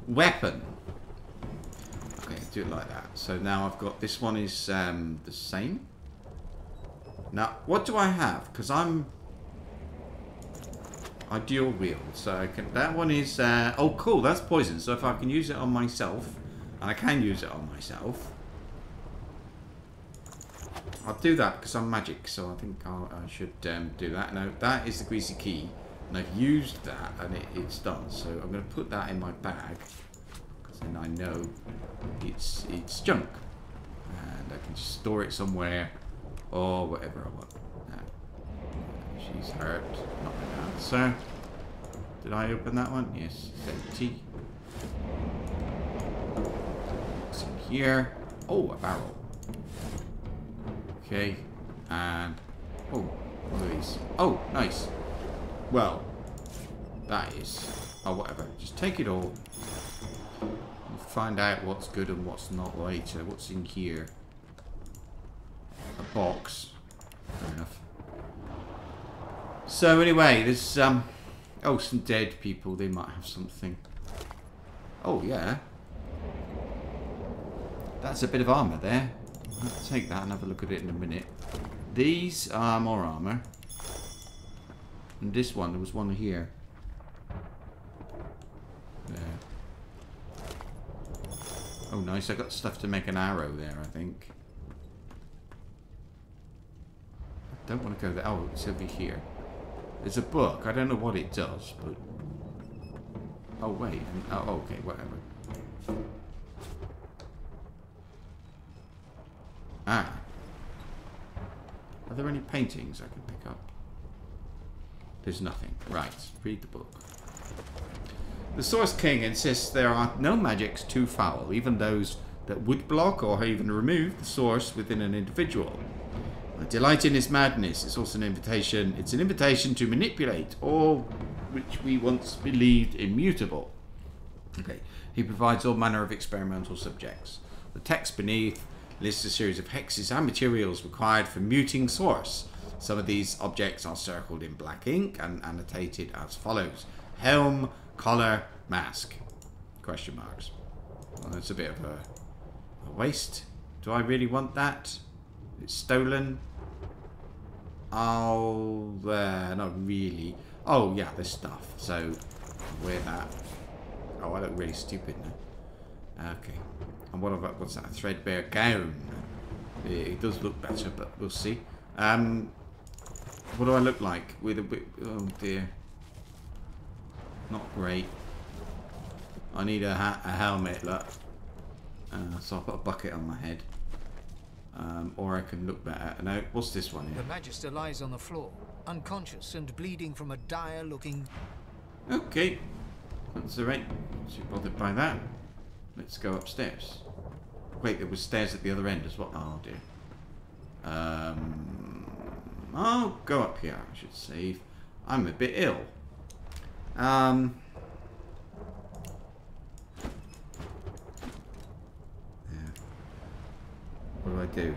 Weapon. Okay, do it like that. So now I've got this one is the same. Now what do I have? Because I dual wield, so I can. That one is oh cool. That's poison. So if I can use it on myself, and I can use it on myself, I'll do that because I'm magic. So I think I should do that. Now that is the greasy key. And I've used that and it's done, so I'm going to put that in my bag because then I know it's junk and I can just store it somewhere or whatever I want. She's hurt, not an answer. Did I open that one? Yes, it's empty. What's in here? Oh, a barrel. Okay, and oh, what are these? Oh, nice. Well, that is... Oh, whatever. Just take it all. We'll find out what's good and what's not later. What's in here? A box. Fair enough. So, anyway, there's... oh, some dead people. They might have something. Oh, yeah. That's a bit of armour there. I'll take that and have a look at it in a minute. These are more armour. And this one, there was one here. There. Oh, nice. I got stuff to make an arrow there, I think. I don't want to go there. Oh, it's over here. There's a book. I don't know what it does, but... Oh, wait. Oh, okay, whatever. Ah. Are there any paintings I can pick up? There's nothing. Right. Read the book. The Source King insists there are no magics too foul, even those that would block or even remove the source within an individual. I delight in his madness. It's also an invitation. It's an invitation to manipulate all which we once believed immutable. Okay. He provides all manner of experimental subjects. The text beneath lists a series of hexes and materials required for muting source. Some of these objects are circled in black ink and annotated as follows. Helm, collar, mask. Question marks. Well, that's a bit of a waste. Do I really want that? It's stolen. Oh, not really. Oh, yeah, there's stuff. So, wear that. Oh, I look really stupid now. Okay. And what about, what's that? A threadbare gown. It does look better, but we'll see. What do I look like with a bit? Oh dear, not great. I need a helmet, look. So I'll put a bucket on my head, or I can look better. Now, what's this one here? The Magister lies on the floor, unconscious and bleeding from a dire-looking. Okay, that's alright. Not too bothered by that. let's go upstairs. Wait, there was stairs at the other end as well. Oh dear. I'll go up here. I should save. I'm a bit ill. Yeah. What do I do?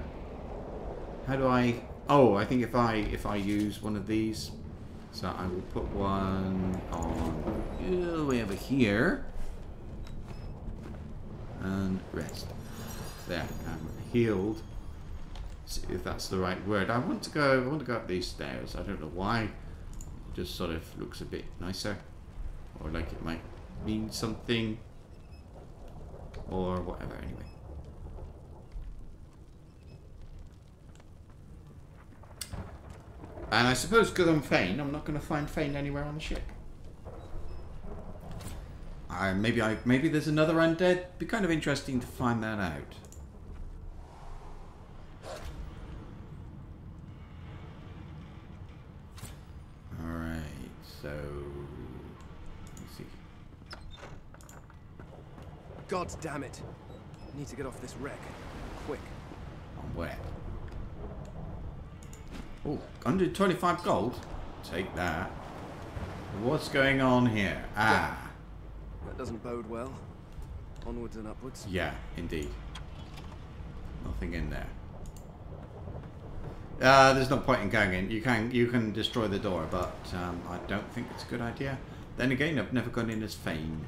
How do I? Oh, I think if I use one of these, so I will put one on way over here and rest. There, I'm healed. See if that's the right word. I want to go up these stairs. I don't know why. It just sort of looks a bit nicer, or like it might mean something, or whatever. Anyway. And I suppose because I'm Fane, I'm not going to find Fane anywhere on the ship. Maybe there's another undead. Be kind of interesting to find that out. All right, so let's see. God damn it! Need to get off this wreck, quick. On where? Oh, 125 gold. Take that. What's going on here? Ah. That doesn't bode well. Onwards and upwards. Yeah, indeed. Nothing in there. There's no point in going in. You can destroy the door, but I don't think it's a good idea. Then again, I've never gone in as Fane.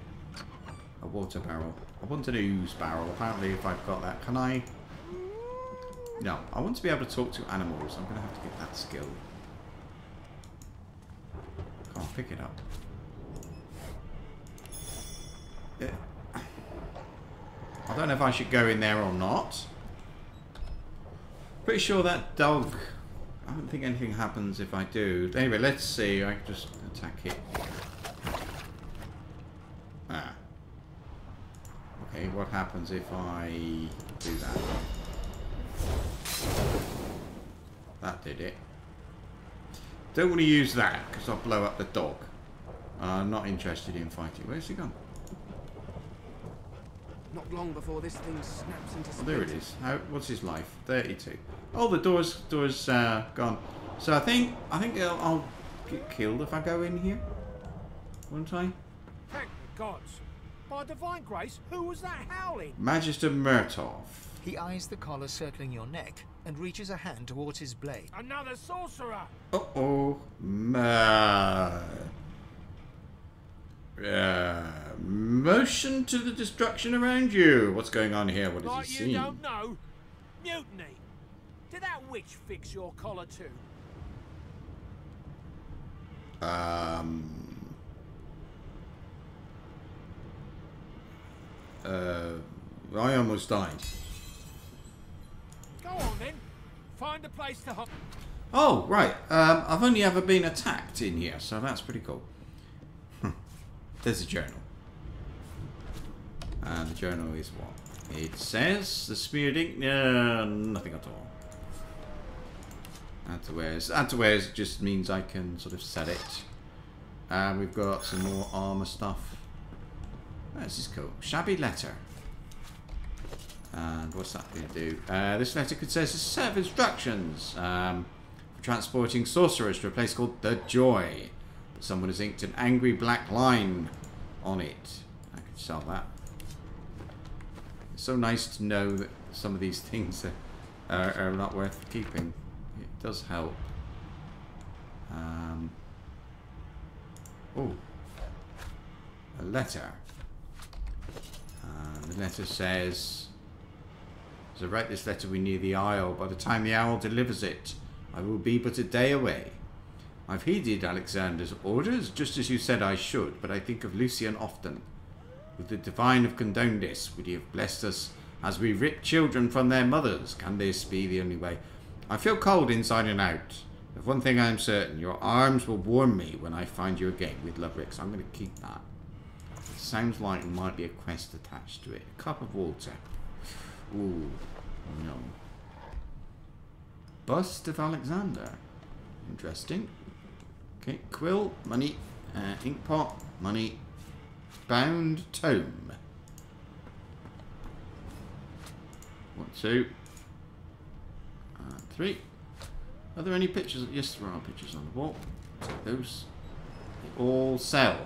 A water barrel. I want an ooze barrel. Apparently, if I've got that, can I? No, I want to be able to talk to animals. I'm going to have to get that skill. Can't pick it up. I don't know if I should go in there or not. Pretty sure that dog... I don't think anything happens if I do. Anyway, let's see. I can just attack it. Ah. Okay, what happens if I do that? That did it. Don't want to use that because I'll blow up the dog. I'm not interested in fighting. Where's he gone? Not long before this thing snaps into space. Oh, there it is. What's his life? 32. Oh, the door's gone. So I think I'll get killed if I go in here. Won't I? Thank the gods. By divine grace, who was that howling? Magister Murtov. He eyes the collar circling your neck and reaches a hand towards his blade. Another sorcerer! Uh-oh. Motion to the destruction around you. What's going on here? What does he see? You don't know? Mutiny. Did that witch fix your collar too? I almost died. Go on then. Find a place to hop. Oh, right. I've only ever been attacked in here, so that's pretty cool. There's a journal. And the journal is what? It says the smeared ink. Nothing at all. Add to wares just means I can sort of set it. And we've got some more armor stuff. Oh, this is cool. Shabby letter. And what's that going to do? This letter contains a set of instructions for transporting sorcerers to a place called the Joy. Someone has inked an angry black line on it. I could sell that. It's so nice to know that some of these things are not worth keeping. It does help. Oh, a letter. The letter says, "As I write this letter, we near the Isle. By the time the owl delivers it, I will be but a day away. I've heeded Alexander's orders, just as you said I should, but I think of Lucian often. Would the divine have condoned this? Would he have blessed us as we rip children from their mothers? Can this be the only way? I feel cold inside and out. Of one thing I am certain, your arms will warm me when I find you again with love, Rick." So I'm going to keep that. It sounds like there might be a quest attached to it. A cup of water. Ooh, no. Bust of Alexander. Interesting. Okay, quill, money, ink pot, money, bound tome. 1, 2, 3. Are there any pictures? Yes, there are pictures on the wall. Take those. They all sell.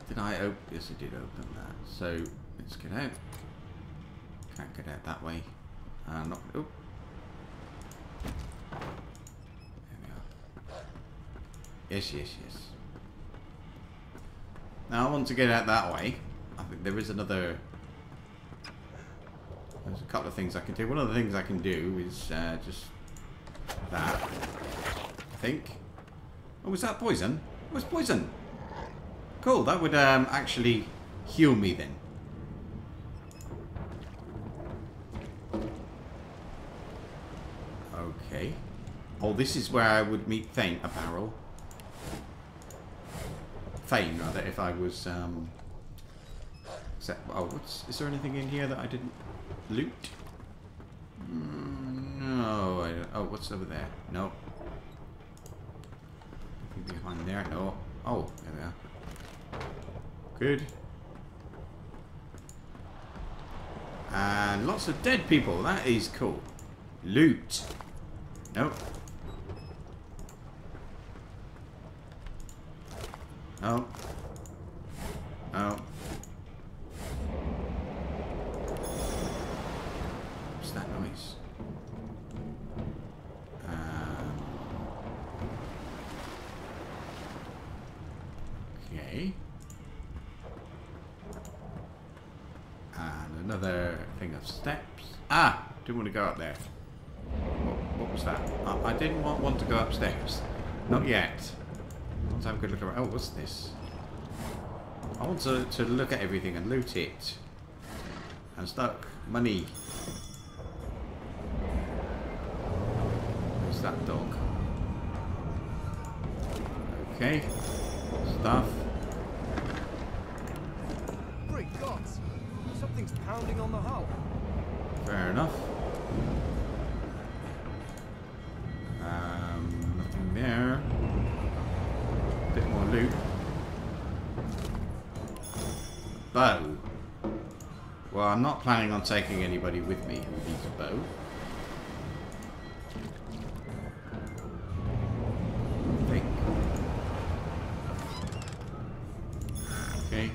Did I open? Yes, I did open that. So let's get out. Can't get out that way. Not. Oh. There we are. Yes, yes, yes. Now I want to get out that way. I think there is another. There's a couple of things I can do. One of the things I can do is just that. I think. Oh, was that poison? It was poison. Cool. That would actually heal me then. Okay. Oh, this is where I would meet Fane. A barrel. Fane, rather, if I was. Oh, is there anything in here that I didn't loot? No. Oh, what's over there? No. Nothing behind there. No. Oh, there we are. Good. And lots of dead people. That is cool. Loot. Nope. Oh. Oh. What's that noise? Okay. And another thing of steps. Ah! Didn't want to go up there. What was that? I didn't want to go upstairs. Not yet. I want to have a good look around. Oh, what's this? I want to look at everything and loot it. And stuck money. Where's that dog? Okay. Stuff. Great gods! Something's pounding on the hull. Fair enough. Nothing there. A bit more loot. Bow. Well, I'm not planning on taking anybody with me who needs a bow. I think. Okay.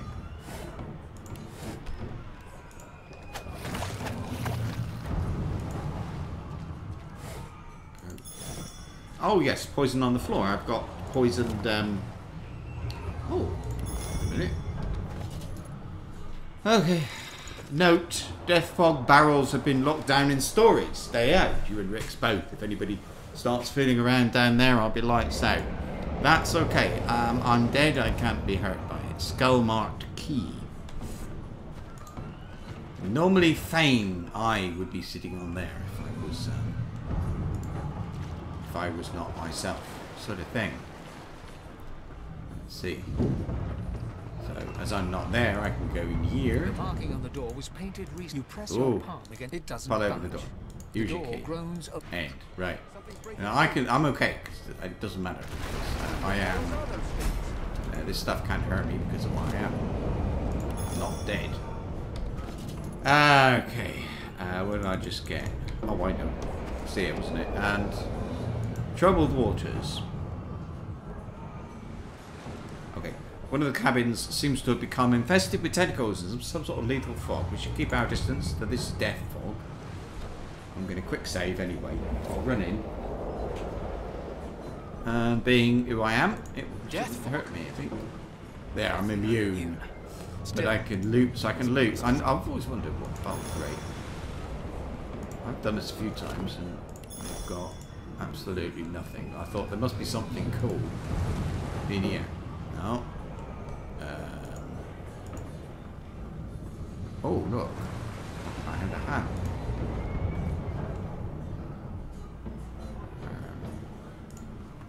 Oh yes, poison on the floor. I've got poisoned. Oh, wait a minute. Okay. Note: Death Fog barrels have been locked down in storage. Stay out. You and Rex both. If anybody starts feeling around down there, I'll be lights out. That's okay. I'm dead. I can't be hurt by it. Skull marked key. Normally, Fane, I would be sitting on there if I was not myself, sort of thing. Let's see. So, as I'm not there, I can go in here. The marking on the door was painted recently. You press your palm again, it doesn't fall over the door. Use your key. And right. Now I'm okay because it doesn't matter. I am. This stuff can't hurt me because of what I am. I'm not dead. Okay. What did I just get? Oh, I know. See it, wasn't it? And troubled waters. Okay. One of the cabins seems to have become infested with tentacles and some sort of lethal fog. We should keep our distance to this death fog. I'm going to quick save anyway. I'll run in. And being who I am, it won't hurt me, I think. There, I'm immune. But I can loot, so I can loot. I've always wondered what bulk rate. I've done this a few times and I've got absolutely nothing. I thought there must be something cool in here. No. Oh, look. I had a hat.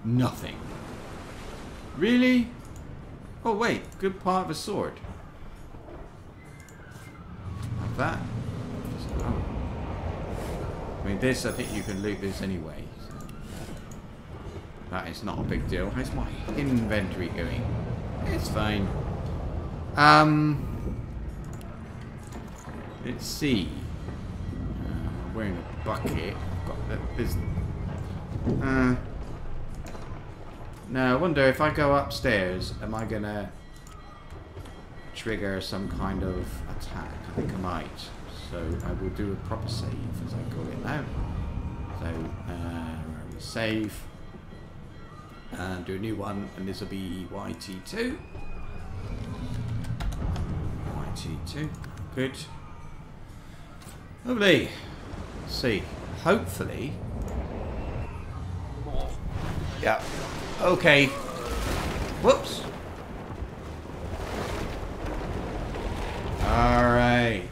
Nothing. Really? Oh, wait. Good part of a sword. Like that. Oh. I mean, this, I think you can loot this anyway. So that is not a big deal. How's my inventory going? It's fine. Let's see. Wearing a bucket. Got there's. Now I wonder if I go upstairs, am I gonna trigger some kind of attack? I think I might. So I will do a proper save as I go in now. So save and do a new one, and this will be YT2. YT2. Good. Lovely. Let's see. Hopefully. Yeah. Okay. Whoops. Alright.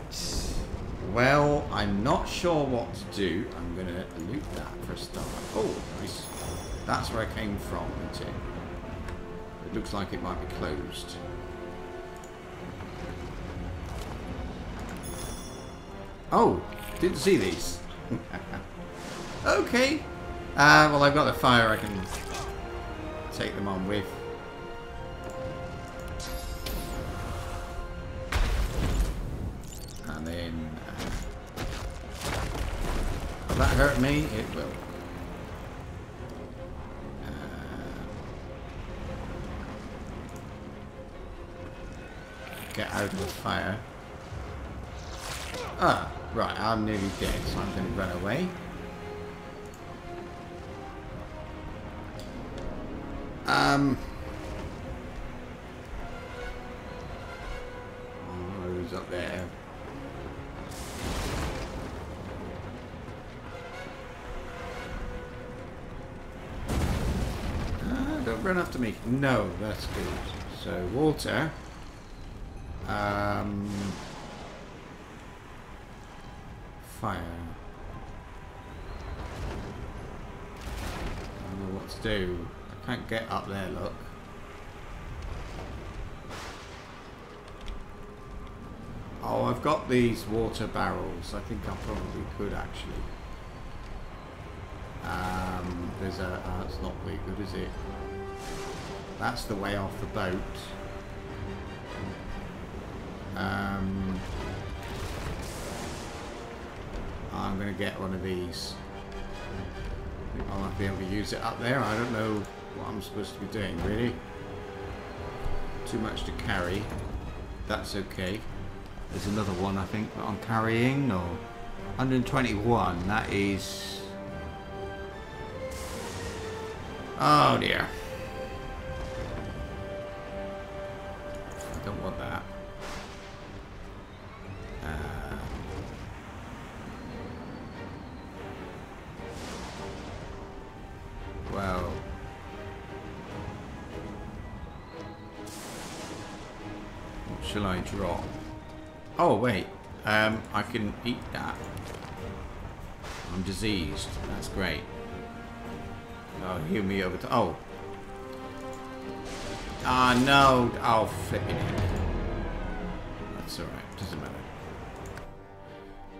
Well, I'm not sure what to do. I'm going to loot that for a start. Oh, nice. That's where I came from, isn't it? It looks like it might be closed. Oh, didn't see these. Okay. Well, I've got the fire I can take them on with. And then... will that hurt me? It will. Get out of the fire. Ah, right, I'm nearly dead, so I'm going to run away. Who's up there? Don't run after me. No, that's good. So, water. Fire. I don't know what to do. I can't get up there, look. Oh, I've got these water barrels. I think I probably could actually. There's a... it's not very good, is it? That's the way off the boat. I'm going to get one of these. I think I'll be able to use it up there. I don't know what I'm supposed to be doing, really. Too much to carry. That's okay. There's another one, I think, that I'm carrying. Or 121. That is... oh, dear. I don't want that. Well, what shall I drop? Oh wait, I can eat that. I'm diseased. That's great. Oh, heal me over to... oh. Ah, no. Oh, flipping it. That's alright. Doesn't matter.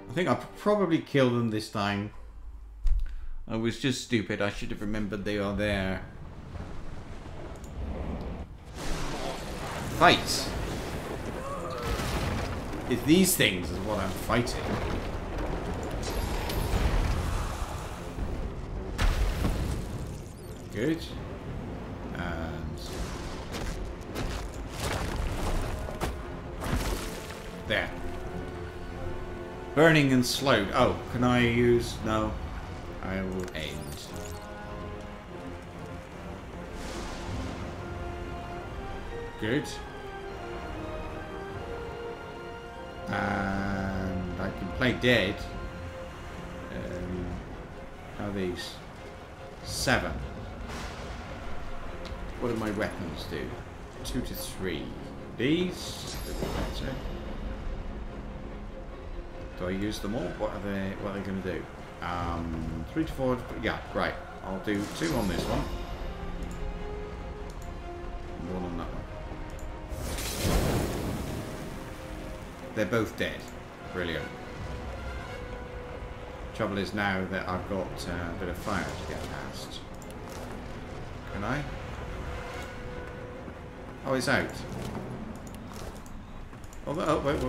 I think I'll probably kill them this time. I was just stupid. I should have remembered they are there. Fight! It's these things is what I'm fighting. Good. And... there. Burning and slowed. Oh, can I use... no. I will end. Good. And I can play dead. How are these? 7. What do my weapons do? 2 to 3. These a bit better. Do I use them all? What are they going to do? 3 to 4. Yeah, right. I'll do 2 on this one. 1 on that one. They're both dead. Brilliant. Trouble is now that I've got a bit of fire to get past. Can I? Oh, it's out. Oh, wait.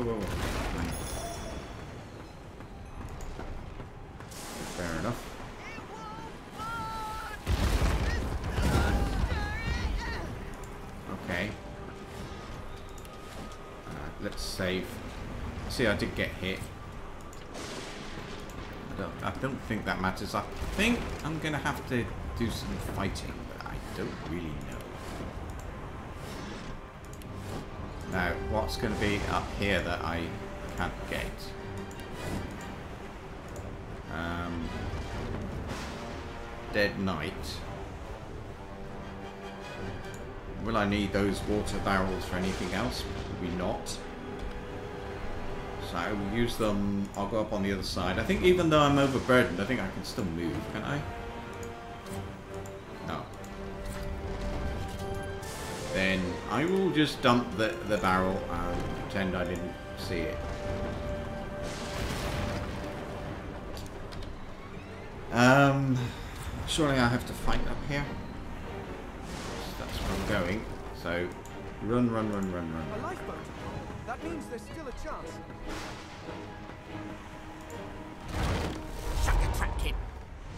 save. See, I did get hit. I don't think that matters. I think I'm going to have to do some fighting, but I don't really know. Now, what's going to be up here that I can't get? Dead Knight. Will I need those water barrels for anything else? Maybe not. So I will use them. I'll go up on the other side. I think even though I'm overburdened, I think I can still move. Can I? No. Then I will just dump the barrel and pretend I didn't see it. Surely I have to fight up here. That's where I'm going. So, run. A lifeboat? That means there's still a chance. Shut your trap, kid.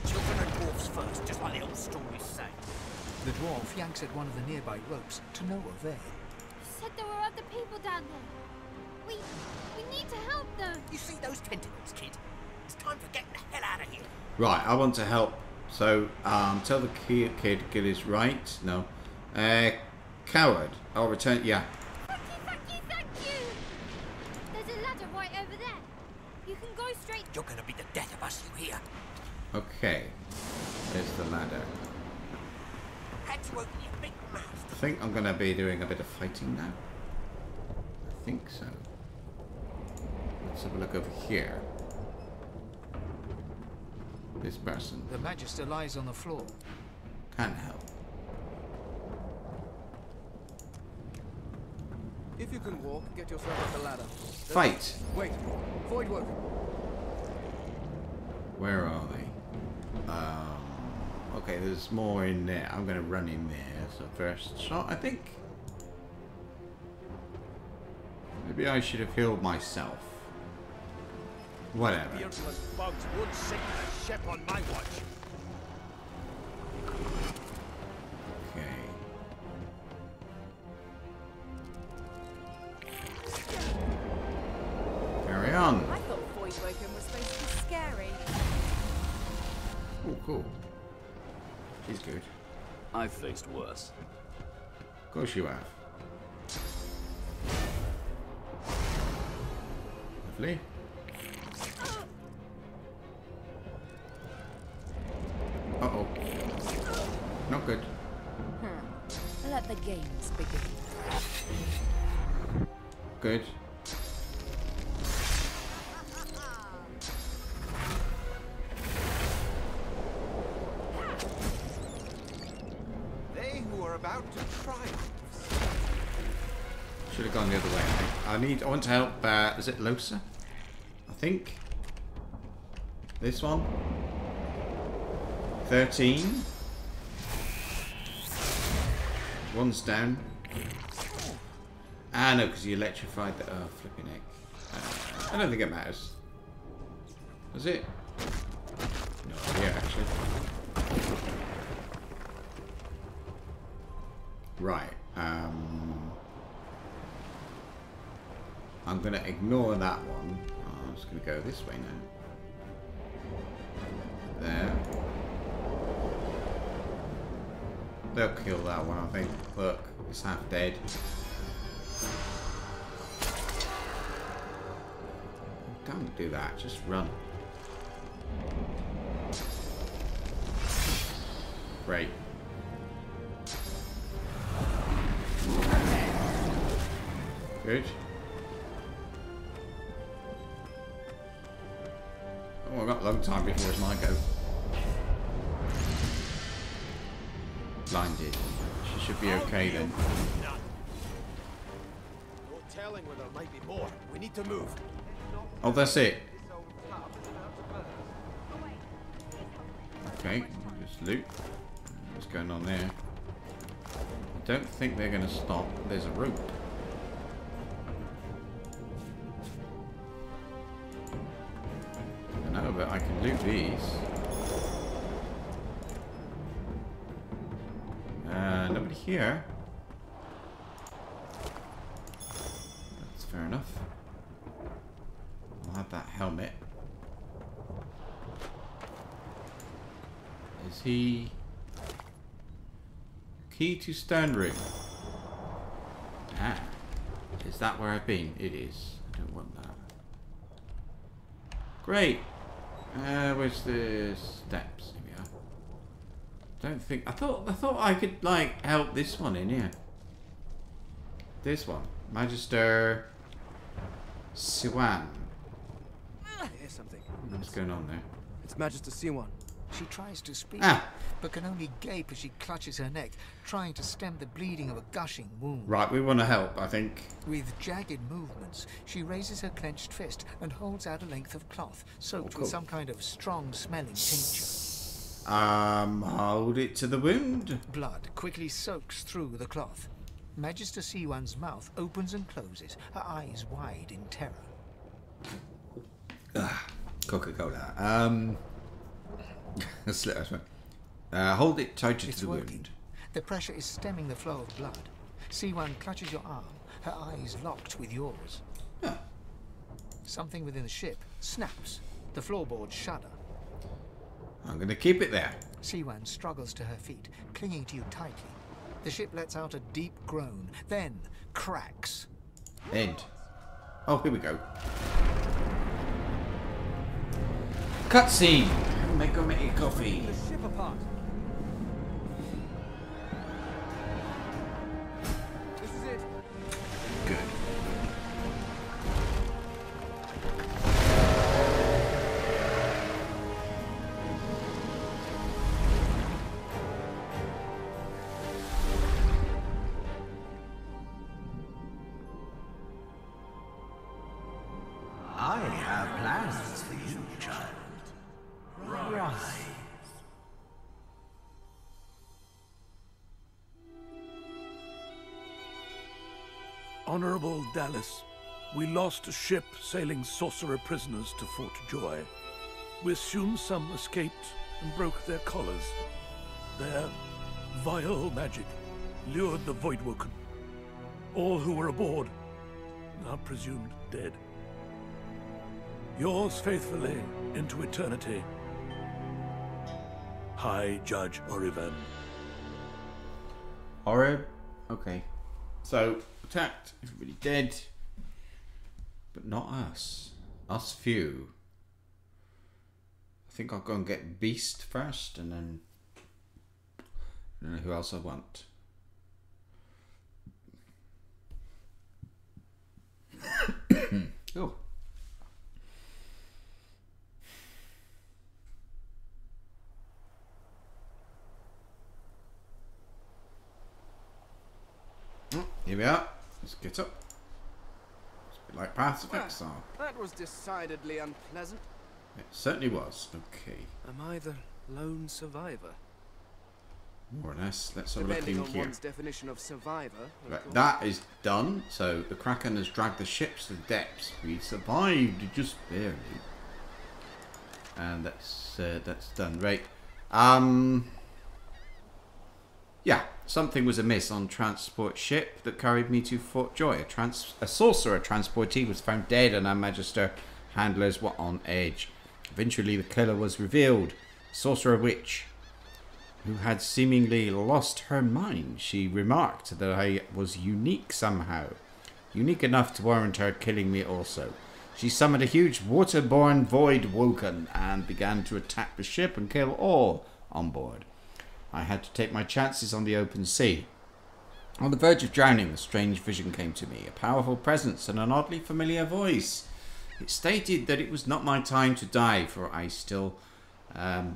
Children and dwarfs first, just like the old stories say. The dwarf yanks at one of the nearby ropes to no avail. You said there were other people down there. We need to help them. You see those tentacles, kid? It's time for getting the hell out of here. Right, I want to help. So, tell the kid get his right. No. Coward. I'll return. Yeah. Thank you. There's a ladder right over there. You can go straight. You're gonna be the death of us, you hear? Okay. There's the ladder. Had to open your big mouth. I think I'm gonna be doing a bit of fighting now. I think so. Let's have a look over here. This person. The Magister lies on the floor. Can't help. If you can walk, get yourself up the ladder. Fight! Wait. Void worker. Where are they? Okay, there's more in there. I'm gonna run in there. So first shot, I think. Maybe I should have healed myself. Whatever. Beardless bugs won't sink the ship on my watch. Okay. Carry on. I thought Void Woken was supposed to be scary. Oh, cool. She's good. I've faced worse. Of course you have. Lovely. Uh-oh. Not good. Let the games begin. Good. They who are about to triumph. Should have gone the other way, I think. I want to help, is it Losa? I think. This one. 13. One's down. Ah, no, because you electrified the... Oh, flipping heck. I don't think it matters. Does it? No idea, actually. Right. I'm going to ignore that one. I'm just going to go this way now. There. They'll kill that one, I think. Look, it's half dead. Don't do that, just run. Great. Good. Oh, I've got a long time before it's my go. Blinded. She should be okay then. No telling where there might be more. We need to move. Oh, that's it. Okay, just loot. What's going on there? I don't think they're going to stop. There's a rope. I know, but I can loot these. Nobody here. That's fair enough. I'll have that helmet. Is he... Key to stone room. Ah. Is that where I've been? It is. I don't want that. Great. Where's the steps? Here we are. Don't think... I thought I could, like, help this one in here. This one. Magister... Siwan. Here's something. What's going on there? It's Magister Siwan. She tries to speak, Ah. but can only gape as she clutches her neck, trying to stem the bleeding of a gushing wound. Right, we want to help, I think. With jagged movements, she raises her clenched fist and holds out a length of cloth, soaked with some kind of strong-smelling tincture. Hold it to the wound. Blood quickly soaks through the cloth. Magister Siwan's mouth opens and closes, her eyes wide in terror. Coca-Cola. Hold it tighter to the working. wound. The pressure is stemming the flow of blood. Siwan clutches your arm, her eyes locked with yours. Huh. Something within the ship snaps. The floorboards shudder. I'm going to keep it there. Siwan struggles to her feet, clinging to you tightly. The ship lets out a deep groan, then cracks. End. Oh, here we go. Cutscene. Make a coffee. The ship apart. This is it. Good. I have plans for you, child. Rise. Honorable Dallas, we lost a ship sailing sorcerer prisoners to Fort Joy. We assume some escaped and broke their collars. Their vile magic lured the Voidwoken. All who were aboard are presumed dead. Yours faithfully into eternity, High Judge Orivan. Orib? Okay. So, attacked, everybody dead. But not us. Us few. I think I'll go and get Beast first, and then I don't know who else I want. Oh. Here we are. Let's get up. It's a bit like Paths of Exile. That was decidedly unpleasant. It certainly was. Okay. Am I the lone survivor? More or less. Let's have a look Depending in on here. one's definition of survivor. Right, that is done. So the Kraken has dragged the ships to the depths. We survived just barely. And that's done. Right. Yeah, something was amiss on transport ship that carried me to Fort Joy. A sorcerer transportee was found dead, and our Magister handlers were on edge. Eventually, the killer was revealed. Sorcerer witch, who had seemingly lost her mind. She remarked that I was unique somehow. Unique enough to warrant her killing me also. She summoned a huge waterborne Voidwoken and began to attack the ship and kill all on board. I had to take my chances on the open sea. On the verge of drowning, a strange vision came to me, a powerful presence and an oddly familiar voice. It stated that it was not my time to die, for I still had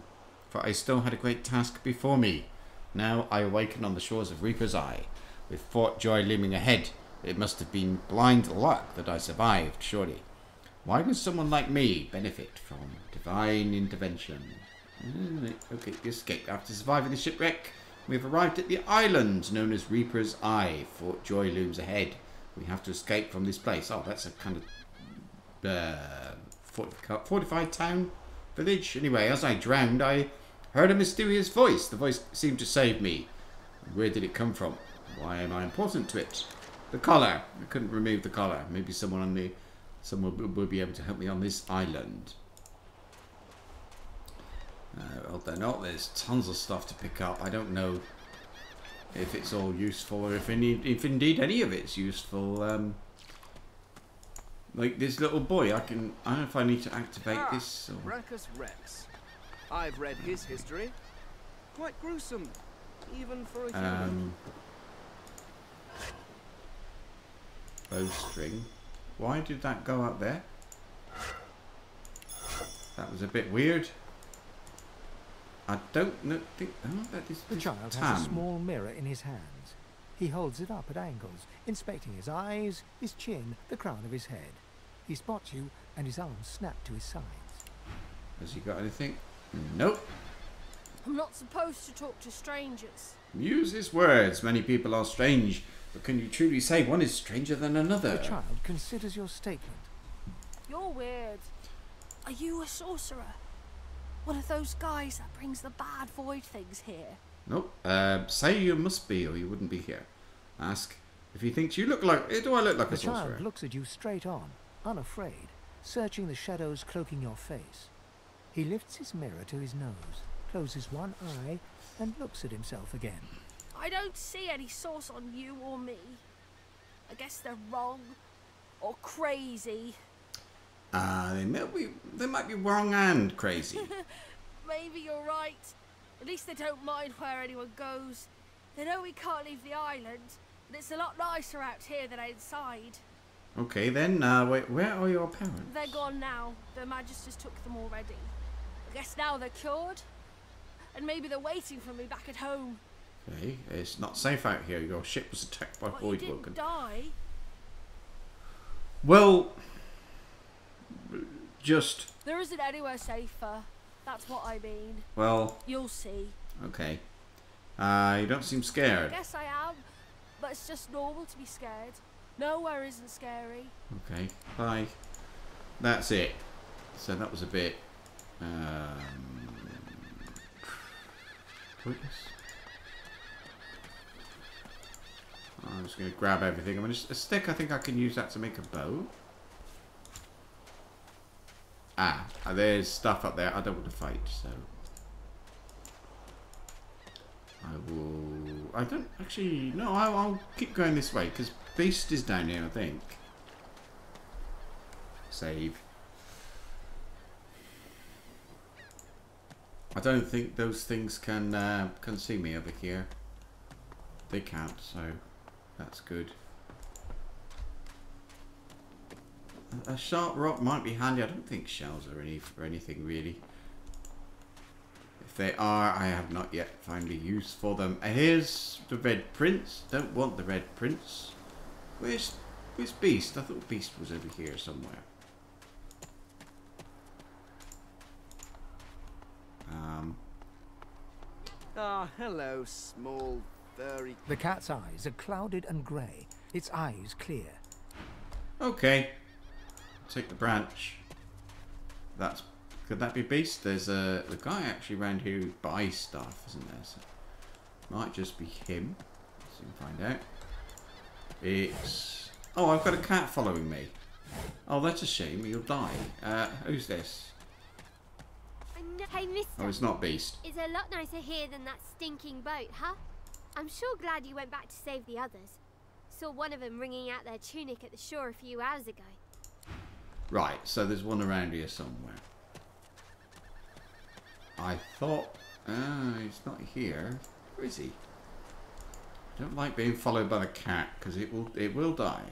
a great task before me. Now I awaken on the shores of Reaper's Eye, with Fort Joy looming ahead. It must have been blind luck that I survived, surely. Why would someone like me benefit from divine intervention? Okay, escape. After surviving the shipwreck, we've arrived at the island known as Reaper's Eye. Fort Joy looms ahead. We have to escape from this place. Oh, that's a kind of fortified town village. Anyway, as I drowned, I heard a mysterious voice. The voice seemed to save me. Where did it come from? Why am I important to it? The collar. I couldn't remove the collar. Maybe someone will be able to help me on this island. Well, they're not. There's tons of stuff to pick up. I don't know if it's all useful or if indeed any of it's useful. Like this little boy, I don't know if I need to activate this. Or... Brachus Rex. I've read his history. Quite gruesome, even for a human. Bowstring. Why did that go up there? That was a bit weird. I don't know. The child has a small mirror in his hands. He holds it up at angles, inspecting his eyes, his chin, the crown of his head. He spots you, and his arms snap to his sides. Has he got anything? Nope. I'm not supposed to talk to strangers. Use his words. Many people are strange, but can you truly say one is stranger than another? The child considers your statement. You're weird. Are you a sorcerer? One of those guys that brings the bad void things here? Nope. Say you must be, or you wouldn't be here. Ask if he thinks you look like... Do I look like a sorcerer? The child looks at you straight on, unafraid, searching the shadows cloaking your face. He lifts his mirror to his nose, closes one eye, and looks at himself again. I don't see any source on you or me. I guess they're wrong, or crazy. They might be wrong and crazy. Maybe you're right. At least they don't mind where anyone goes. They know we can't leave the island, but it's a lot nicer out here than outside. Okay then, wait, where are your parents? They're gone now. The Magisters took them already. I guess now they're cured. And maybe they're waiting for me back at home. Okay, it's not safe out here. Your ship was attacked by void you didn't die. Well... Just... There isn't anywhere safer. That's what I mean. Well... You'll see. Okay. You don't seem scared. I guess I am. But it's just normal to be scared. Nowhere isn't scary. Okay, bye. That's it. So that was a bit... pointless. I'm just going to grab everything. I'm going to... A stick, I think I can use that to make a bow. There's stuff up there. I don't want to fight, so... I don't actually... No, I'll keep going this way, because Beast is down here, I think. Save. I don't think those things can see me over here. They can't, so that's good. A sharp rock might be handy. I don't think shells are anything really. If they are, I have not yet found a use for them. Here's the Red Prince. Don't want the Red Prince. Where's Beast? I thought Beast was over here somewhere. Hello, small, furry... The cat's eyes are clouded and grey. Its eyes clear. Okay. Take the branch. Could that be Beast? There's a guy actually around here who buys stuff, isn't there? So might just be him. Let's see if we can find out. It's... Oh, I've got a cat following me. Oh, that's a shame. He'll die. Who's this? Hey, mister. Oh, it's not Beast. It's a lot nicer here than that stinking boat, huh? I'm sure glad you went back to save the others. Saw one of them wringing out their tunic at the shore a few hours ago. Right, so there's one around here somewhere. I thought... he's not here. Where is he? I don't like being followed by the cat, because it will die.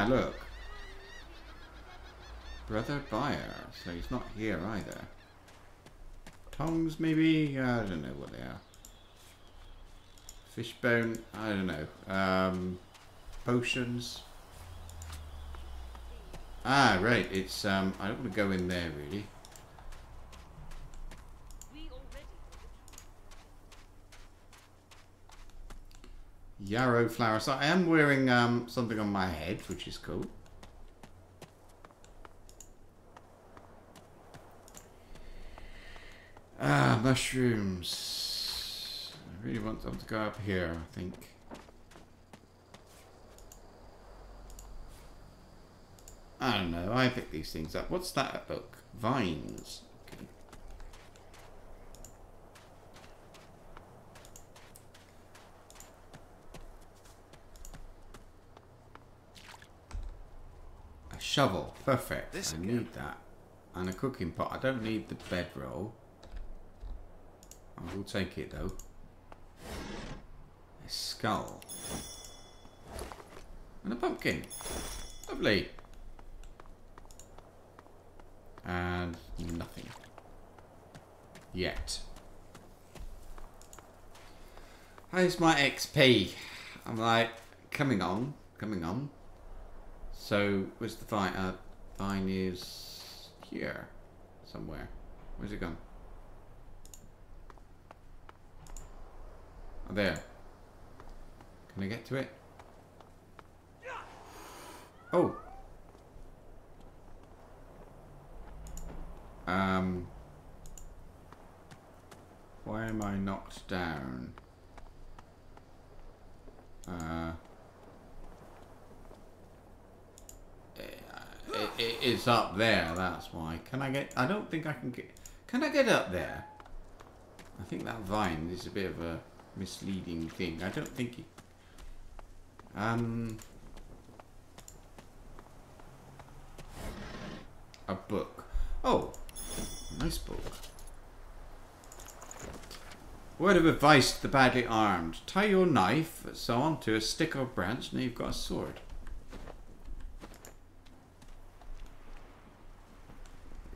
Look. Brother Buyer. So he's not here either. Tongs, maybe? I don't know what they are. Fishbone? I don't know. Potions? Right. It's, I don't want to go in there, really. Yarrow flower. So I am wearing something on my head, which is cool. Mushrooms. I really want them to go up here, I think. I don't know, I pick these things up. What's that book? Vines. Okay. A shovel. Perfect. I need that. And a cooking pot. I don't need the bedroll. I will take it though. A skull. And a pumpkin. Lovely. And nothing. Yet. How's my XP? I'm like, coming on. So, where's the vine? Vine is here. Somewhere. Where's it gone? Oh, there. Can I get to it? Oh. Why am I knocked down? It's up there, that's why. Can I get... I don't think I can get... Can I get up there? I think that vine is a bit of a misleading thing. I don't think it... A book. Oh, nice book. Word of advice to the badly armed. Tie your knife, so on, to a stick or branch, now you've got a sword.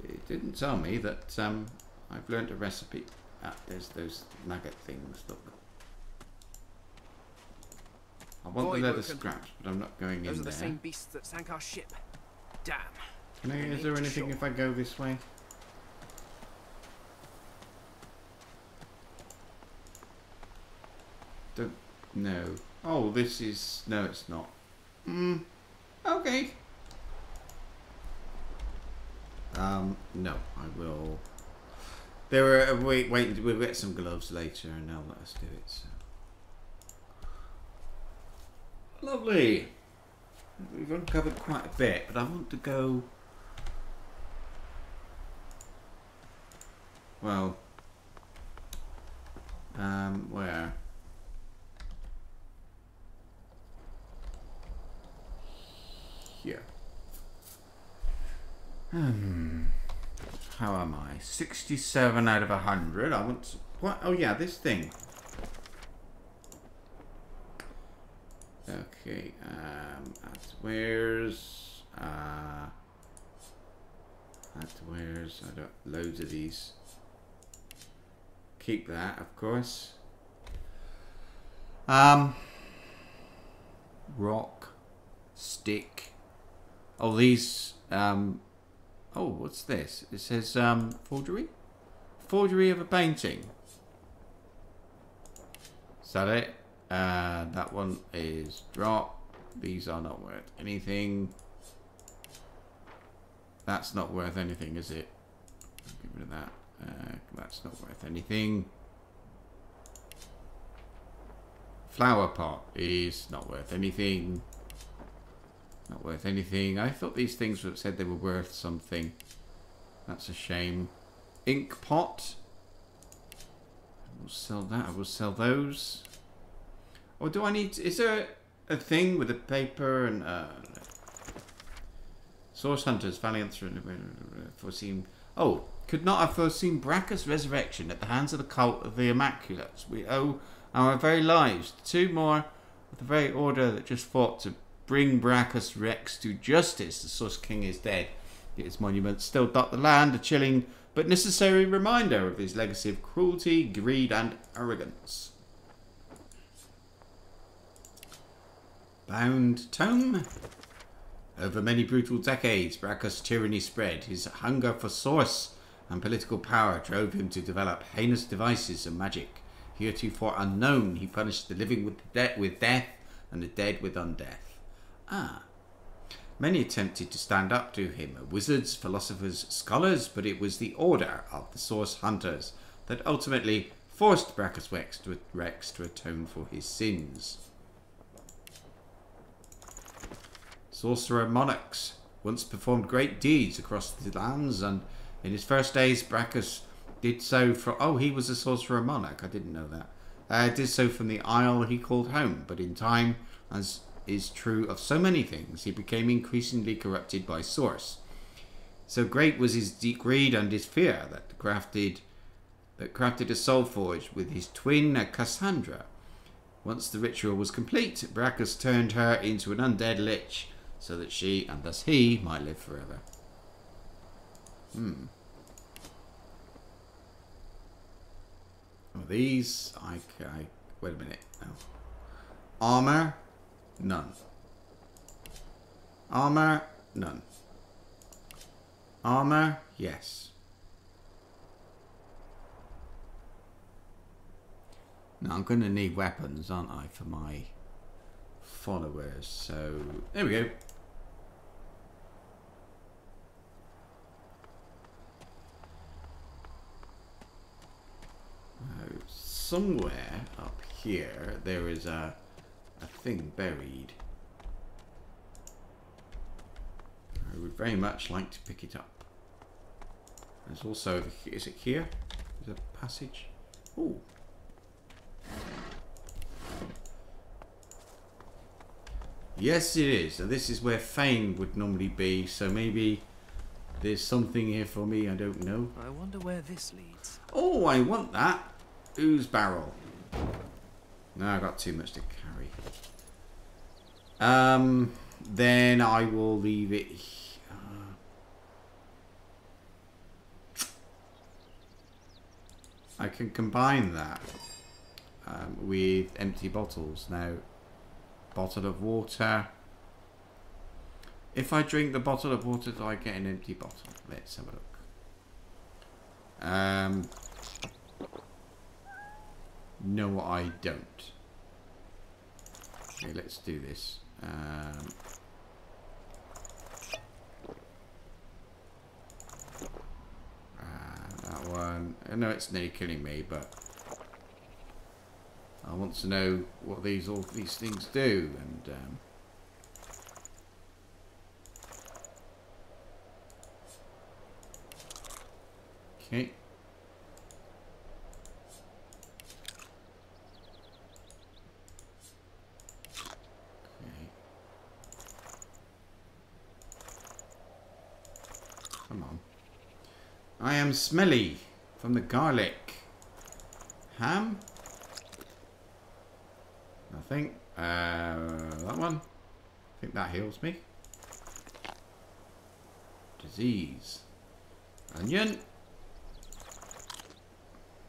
It didn't tell me that I've learned a recipe. Ah, there's those nugget things, look. I want the leather scraps, but I'm not going in there. Those are the same beasts that sank our ship. Damn. Is there anything if I go this way? Don't know. Oh, this is... No, it's not. Okay. No, I will... There are... Wait, we'll get some gloves later and they'll let us do it, so... Lovely! We've uncovered quite a bit, but I want to go... Well... where? Here. How am I? 67 out of 100. I want to... What? Oh yeah, this thing. Okay, that's where's I got loads of these. Keep that, of course. Rock, stick. Oh, these. Oh, what's this? It says forgery. Forgery of a painting. Is that it? That one is drop. These are not worth anything. That's not worth anything, is it? Get rid of that. That's not worth anything. Flower pot is not worth anything. Not worth anything. I thought these things said they were worth something. That's a shame. Ink pot. I will sell that. I will sell those. Or do I need... Is there a thing with the paper and... Source hunters, valiant foreseen... Oh, could not have foreseen Bracchus' resurrection at the hands of the cult of the Immaculates. We owe our very lives to two more of the very order that just fought to bring Bracchus Rex to justice. The Source King is dead. Yet his monuments still dot the land, a chilling but necessary reminder of his legacy of cruelty, greed, and arrogance. Bound tome. Over many brutal decades, Bracchus' tyranny spread. His hunger for source and political power drove him to develop heinous devices and magic. Heretofore unknown, he punished the living with death and the dead with undeath. Many attempted to stand up to him, wizards, philosophers, scholars, but it was the order of the Source Hunters that ultimately forced Brachus Rex to atone for his sins. Sorcerer monarchs once performed great deeds across the lands, and in his first days Brachus did so from... Oh, he was a sorcerer monarch. I didn't know that. Did so from the isle he called home, but in time, as is true of so many things, he became increasingly corrupted by source. So great was his deep greed and his fear that crafted a soul forge with his twin Cassandra. Once the ritual was complete, Brachus turned her into an undead lich, so that she, and thus he, might live forever. Well, these, wait a minute. No. Armor, none. Armor, none. Armor, yes. Now I'm going to need weapons, aren't I, for my followers. So, there we go. Now, somewhere up here, there is a thing buried. I would very much like to pick it up. There's also, is it here? There's a passage. Ooh. Yes, it is. And this is where Fane would normally be. So maybe there's something here for me. I don't know. I wonder where this leads. Oh, I want that. Ooze barrel. No, I got too much to carry. Then I will leave it. I can combine that with empty bottles. Now, bottle of water. If I drink the bottle of water, do I get an empty bottle? Let's have a look. No, I don't. Okay, let's do this. That one. I know it's nearly killing me, but I want to know what all these things do. And okay. Come on. I am smelly from the garlic. Ham? Nothing. That one? I think that heals me. Disease. Onion. I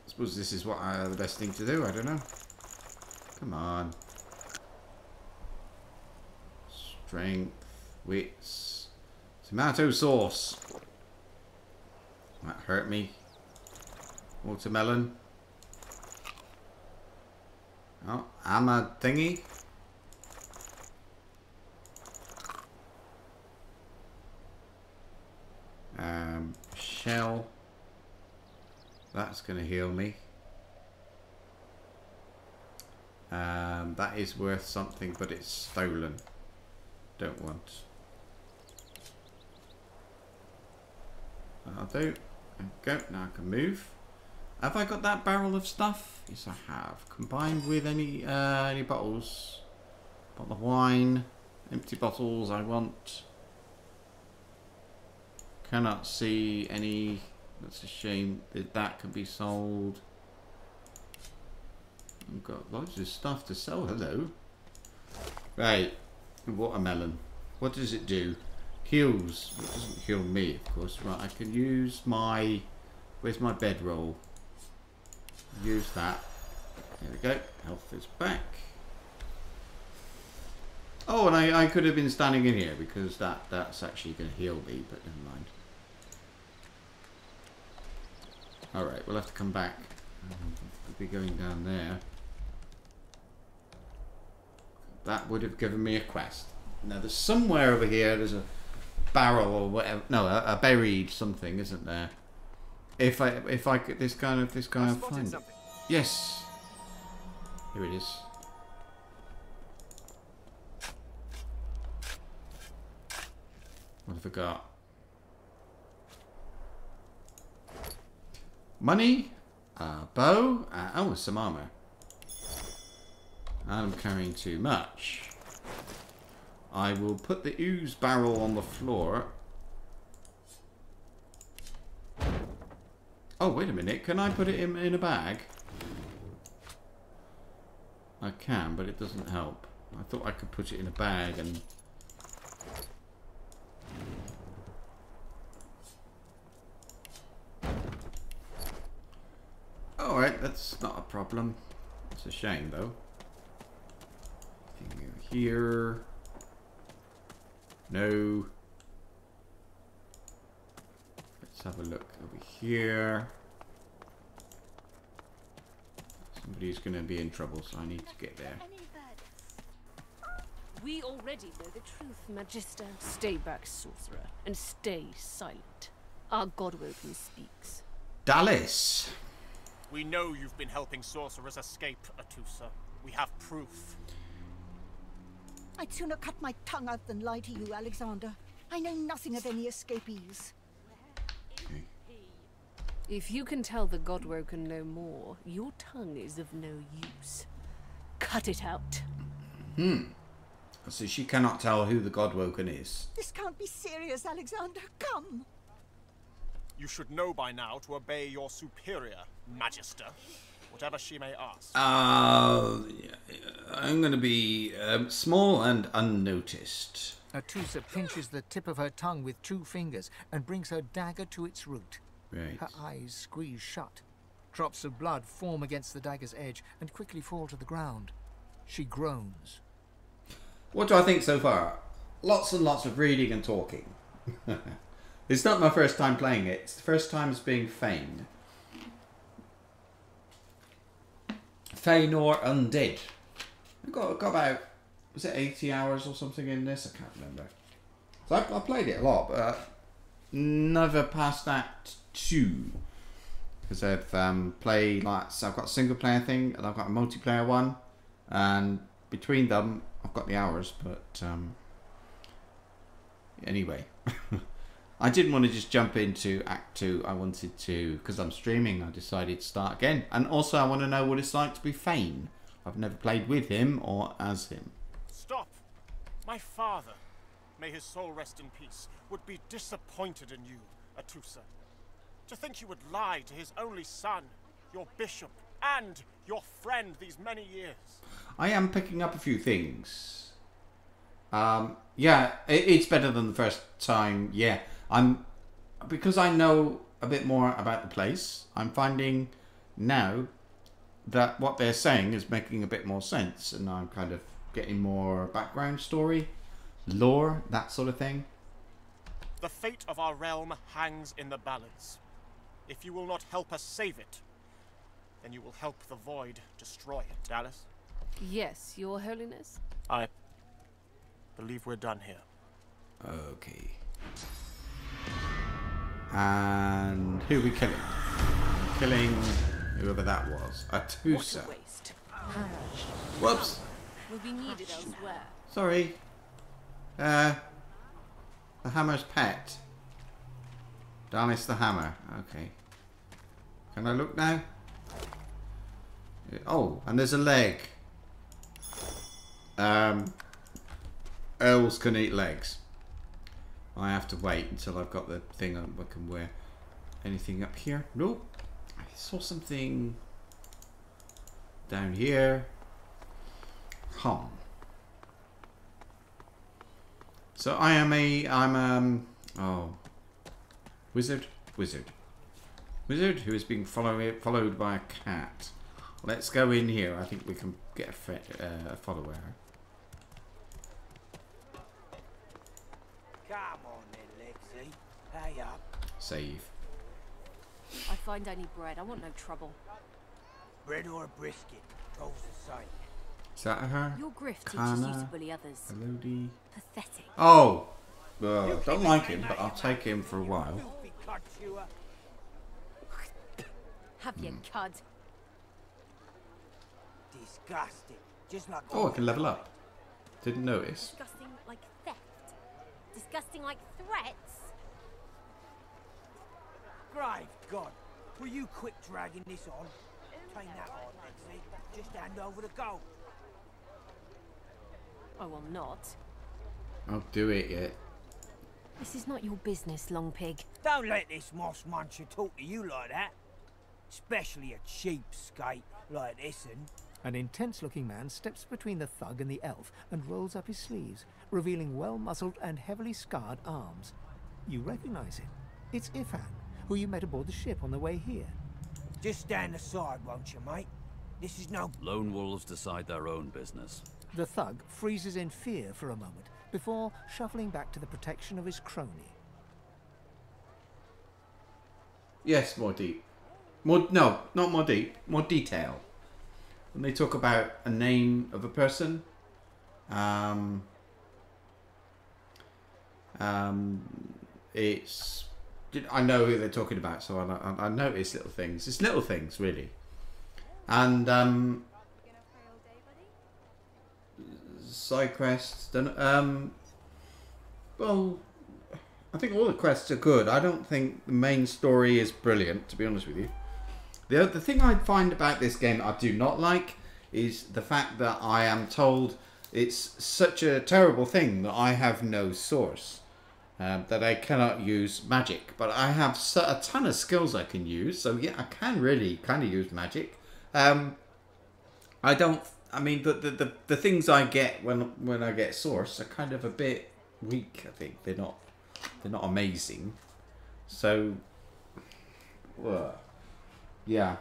suppose this is what the best thing to do. I don't know. Come on. Strength. Wits. Tomato sauce. That hurt me. Watermelon. Oh, armor thingy. Shell. That's going to heal me. That is worth something, but it's stolen. Don't want. I'll do. Go. Now I can move. Have I got that barrel of stuff? Yes, I have. Combined with any bottles. Bottle of wine. Empty bottles I want. Cannot see any. That's a shame. That can be sold. I've got loads of stuff to sell. Hello. Right. Watermelon. What does it do? Heals. It doesn't heal me, of course. Right, I can use my... Where's my bedroll? Use that. There we go. Health is back. Oh, and I could have been standing in here because that's actually going to heal me, but never mind. Alright, we'll have to come back. We'll be going down there. That would have given me a quest. Now there's somewhere over here, there's a barrel or whatever. No, a buried something, isn't there? If I could, this kind of find it. Yes. Here it is. What have I got? Money, bow, oh, some armor. I'm carrying too much. I will put the ooze barrel on the floor. Oh, wait a minute. Can I put it in a bag? I can, but it doesn't help. I thought I could put it in a bag and... Alright, that's not a problem. It's a shame, though. Here. No. Let's have a look over here. Somebody's going to be in trouble, so I need to get there. We already know the truth, Magister. Stay back, sorcerer, and stay silent. Our Godwoken speaks. Dallas! We know you've been helping sorcerers escape, Atusa. We have proof. I'd sooner cut my tongue out than lie to you, Alexander. I know nothing of any escapees. If you can tell the Godwoken no more, your tongue is of no use. Cut it out. So she cannot tell who the Godwoken is. This can't be serious, Alexander. Come. You should know by now to obey your superior, Magister, whatever she may ask. I'm going to be small and unnoticed. Atusa pinches the tip of her tongue with 2 fingers and brings her dagger to its root. Right. Her eyes squeeze shut. Drops of blood form against the dagger's edge and quickly fall to the ground. She groans. What do I think so far? Lots and lots of reading and talking. It's not my first time playing it. It's the first time it's being Fane. Fane or undead. I got about, was it 80 hours or something in this? I can't remember. So I played it a lot, but never past Act 2. Because I've played, like, so I've got a single player thing and I've got a multiplayer one. And between them, I've got the hours, but anyway. I didn't want to just jump into Act 2. I wanted to, because I'm streaming, I decided to start again. And also I want to know what it's like to be Fane. I've never played with him or as him. Stop! My father, may his soul rest in peace, would be disappointed in you, Atusa. To think you would lie to his only son, your bishop, and your friend these many years. I am picking up a few things. Yeah, it's better than the first time. Yeah, because I know a bit more about the place. I'm finding now that what they're saying is making a bit more sense, and I'm kind of getting more background story, lore, that sort of thing. The fate of our realm hangs in the balance. If you will not help us save it, then you will help the Void destroy it. Dallas? Yes, Your Holiness? I believe we're done here. Okay. And who are we killing? Killing whoever that was. Atusa. What a waste. Whoops. Will be needed elsewhere. Sorry. The hammer's pet. Dallas the hammer. Okay. Can I look now? Oh, and there's a leg. Elves can eat legs. I have to wait until I've got the thing I can wear. Anything up here? Nope. I saw something down here. So I'm wizard who is being followed by a cat. Let's go in here. I think we can get a follower. Come on then, Lexi. Pay up. Save. I find I need bread. I want no trouble. Bread or brisket, goes the same. Is that her? Your grift teaches Kana, you to bully others. Elodie. Pathetic. Oh! Well, don't like him, but I'll take him for a while. Have you cud? Disgusting. Just like Oh, I can level up. Didn't notice. Disgusting like theft. Disgusting like threats. Grave God, will you quit dragging this on? Ain't that hard, Betsy. Just hand over the gold. I will not. I'll do it yet. This is not your business, Long Pig. Don't let this moss muncher talk to you like that. Especially a cheapskate like this one. An intense-looking man steps between the thug and the elf and rolls up his sleeves, revealing well-muscled and heavily scarred arms. You recognize him. It's Ifan, who you met aboard the ship on the way here. Just stand aside, won't you, mate? This is no... Lone wolves decide their own business. The thug freezes in fear for a moment, before shuffling back to the protection of his crony. Yes, more deep. More, no, not more deep. More detail. When they talk about a name of a person, it's... I know who they're talking about, so I notice little things. It's little things, really. And side quests. Well, I think all the quests are good. I don't think the main story is brilliant, to be honest with you. The thing I find about this game I do not like is the fact that I am told it's such a terrible thing that I have no source. That I cannot use magic, but I have a ton of skills I can use, so yeah, I can really kind of use magic. I mean, the things I get when I get source are kind of a bit weak. I think they're not amazing. So, yeah,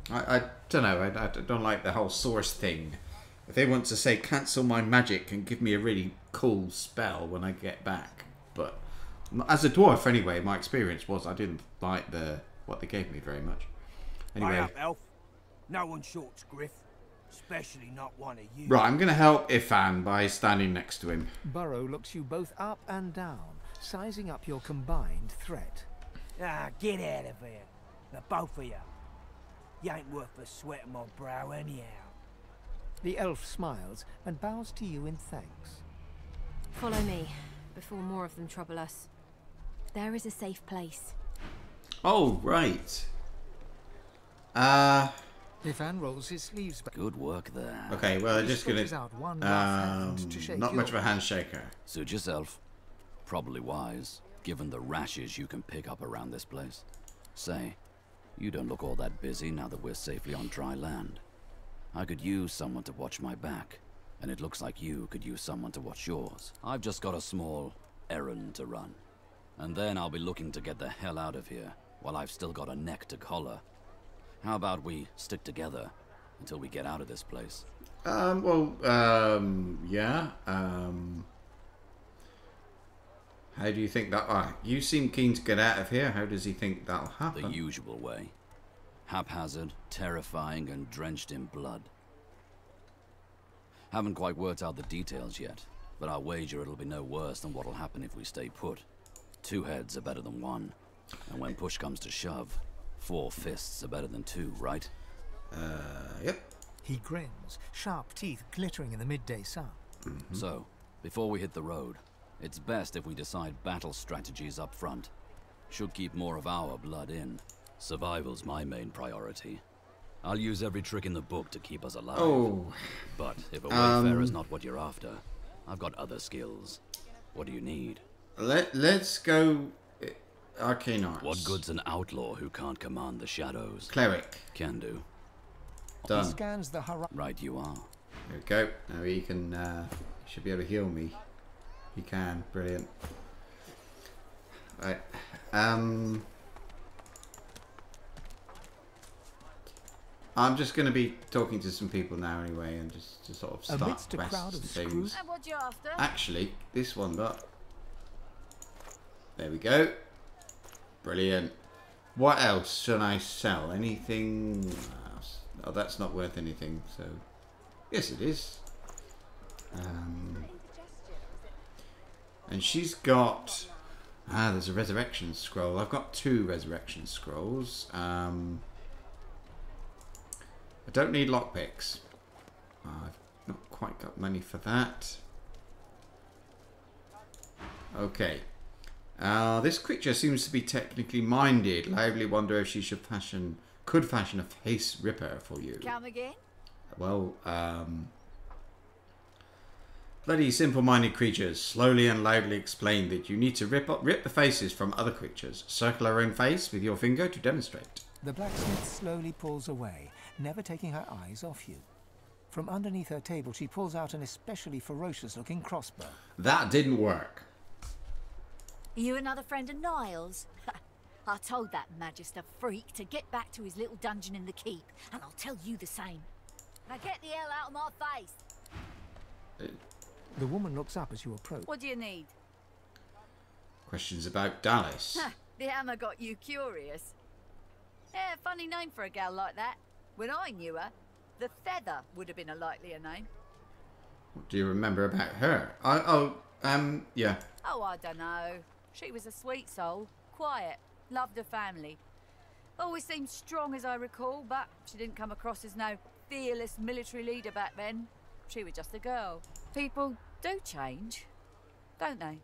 I don't know. I don't like the whole source thing. If they want to say cancel my magic and give me a really cool spell when I get back, but as a dwarf anyway, my experience was I didn't like what they gave me very much. Anyway, Hurry up, elf. No one shorts Griff, especially not one of you. Right, I'm going to help Ifan by standing next to him. Burrow looks you both up and down, sizing up your combined threat. Ah, get out of here. The both of you. You ain't worth the sweat of my brow anyhow. The elf smiles and bows to you in thanks. Follow me, before more of them trouble us. There is a safe place. Oh, right. Ifan rolls his sleeves back. Good work there. Okay, well, I'm just gonna... not much of a handshaker. Suit yourself. Probably wise, given the rashes you can pick up around this place. Say, you don't look all that busy now that we're safely on dry land. I could use someone to watch my back, and it looks like you could use someone to watch yours. I've just got a small errand to run. And then I'll be looking to get the hell out of here, while I've still got a neck to collar. How about we stick together until we get out of this place? Yeah. How do you think that... you seem keen to get out of here. How does he think that'll happen? The usual way. Haphazard, terrifying, and drenched in blood. Haven't quite worked out the details yet, but I'll wager it'll be no worse than what'll happen if we stay put. 2 heads are better than 1, and when push comes to shove, 4 fists are better than 2, right? Yep. He grins, sharp teeth glittering in the midday sun. So, before we hit the road, it's best if we decide battle strategies up front. Should keep more of our blood in. Survival's my main priority. I'll use every trick in the book to keep us alive. Oh. But if a wayfarer is not what you're after, I've got other skills. What do you need? Let's go Arcane Arts. What good's an outlaw who can't command the shadows? Cleric. Can do. Done. He scans the right you are. There we go. Now he can, he should be able to heal me. He can. Brilliant. Right. I'm just going to be talking to some people now anyway, and just to sort of start quests and things. What you after? Actually, this one got... There we go. Brilliant. What else should I sell? Anything else? Oh, that's not worth anything, so... Yes, it is. And she's got... there's a resurrection scroll. I've got 2 resurrection scrolls. I don't need lockpicks. I've not quite got money for that. Okay. This creature seems to be technically minded. Lively wonder if she could fashion a face ripper for you. Come again? Well, bloody simple-minded creatures slowly and loudly explain that you need to rip the faces from other creatures. Circle her own face with your finger to demonstrate. The blacksmith slowly pulls away, never taking her eyes off you. From underneath her table, she pulls out an especially ferocious-looking crossbow. That didn't work. Are you another friend of Niles? I told that Magister freak to get back to his little dungeon in the keep, and I'll tell you the same. Now get the hell out of my face! The woman looks up as you approach. What do you need? Questions about Dallas. The hammer got you curious. Yeah, funny name for a gal like that. When I knew her, the Feather would have been a likelier name. What do you remember about her? Yeah. Oh, I don't know. She was a sweet soul, quiet, loved her family. Always seemed strong as I recall, but she didn't come across as no fearless military leader back then. She was just a girl. People do change, don't they?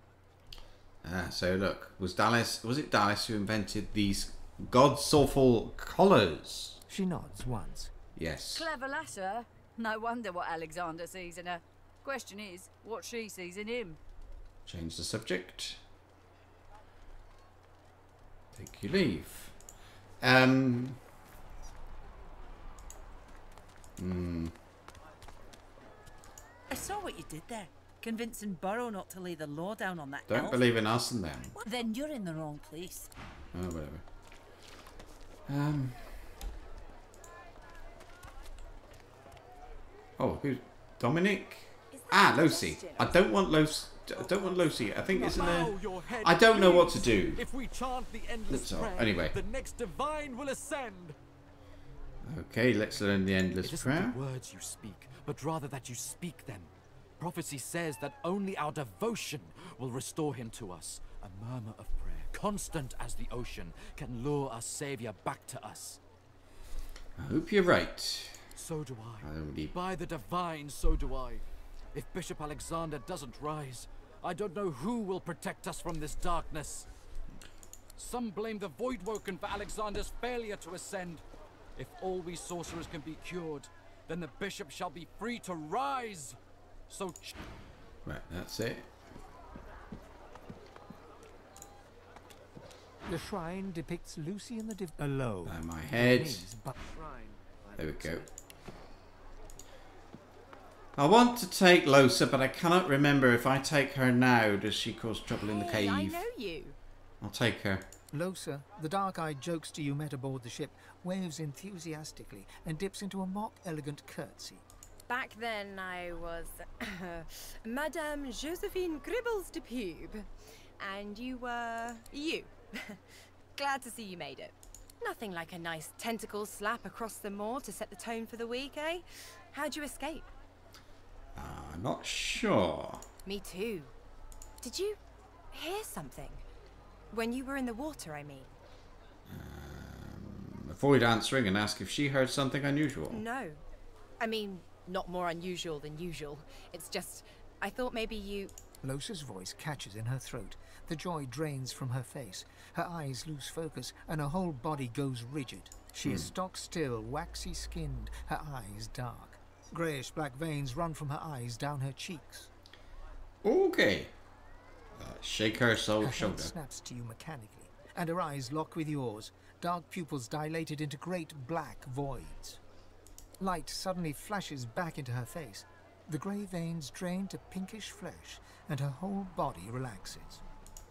So look, was it Dallas who invented these god-awful collars? She nods once. Yes. Clever lasser. No wonder what Alexander sees in her. Question is, what she sees in him. Change the subject. Take your leave. I saw what you did there. Convincing Burrow not to lay the law down on that Don't elf. believe in us and them. Then you're in the wrong place. Oh, whatever. Oh, who's Dominic? Lucy. I don't want Lucy. I think it's in there. I don't know what to do. If we chant the endless prayer, anyway. the next divine will ascend. Okay, let's learn the endless It isn't prayer. the words you speak, but rather that you speak them. Prophecy says that only our devotion will restore him to us. A murmur of prayer, constant as the ocean, can lure our Savior back to us. I hope you're right. So do I. By the divine, so do I. If Bishop Alexander doesn't rise, I don't know who will protect us from this darkness. Some blame the Voidwoken for Alexander's failure to ascend. If all we sorcerers can be cured, then the bishop shall be free to rise. So... Right, that's it. The shrine depicts Lucy and the alone. By my head. There we go. I want to take Losa, but I cannot remember if I take her now, does she cause trouble in the cave? I know you. I'll take her. Losa, the dark-eyed jokester you met aboard the ship, waves enthusiastically and dips into a mock elegant curtsy. Back then I was Madame Josephine Gribbles de Pube. And you were you. Glad to see you made it. Nothing like a nice tentacle slap across the moor to set the tone for the week, eh? How'd you escape? I'm not sure. Me too. Did you hear something? When you were in the water, I mean. Avoid answering and ask if she heard something unusual. No. I mean, not more unusual than usual. It's just, I thought maybe you... Losa's voice catches in her throat. The joy drains from her face. Her eyes lose focus and her whole body goes rigid. She is stock still, waxy skinned, her eyes dark. Greyish-black veins run from her eyes down her cheeks. Okay. Shake her shoulder. Her head snaps to you mechanically, and her eyes lock with yours, dark pupils dilated into great black voids. Light suddenly flashes back into her face. The grey veins drain to pinkish flesh, and her whole body relaxes.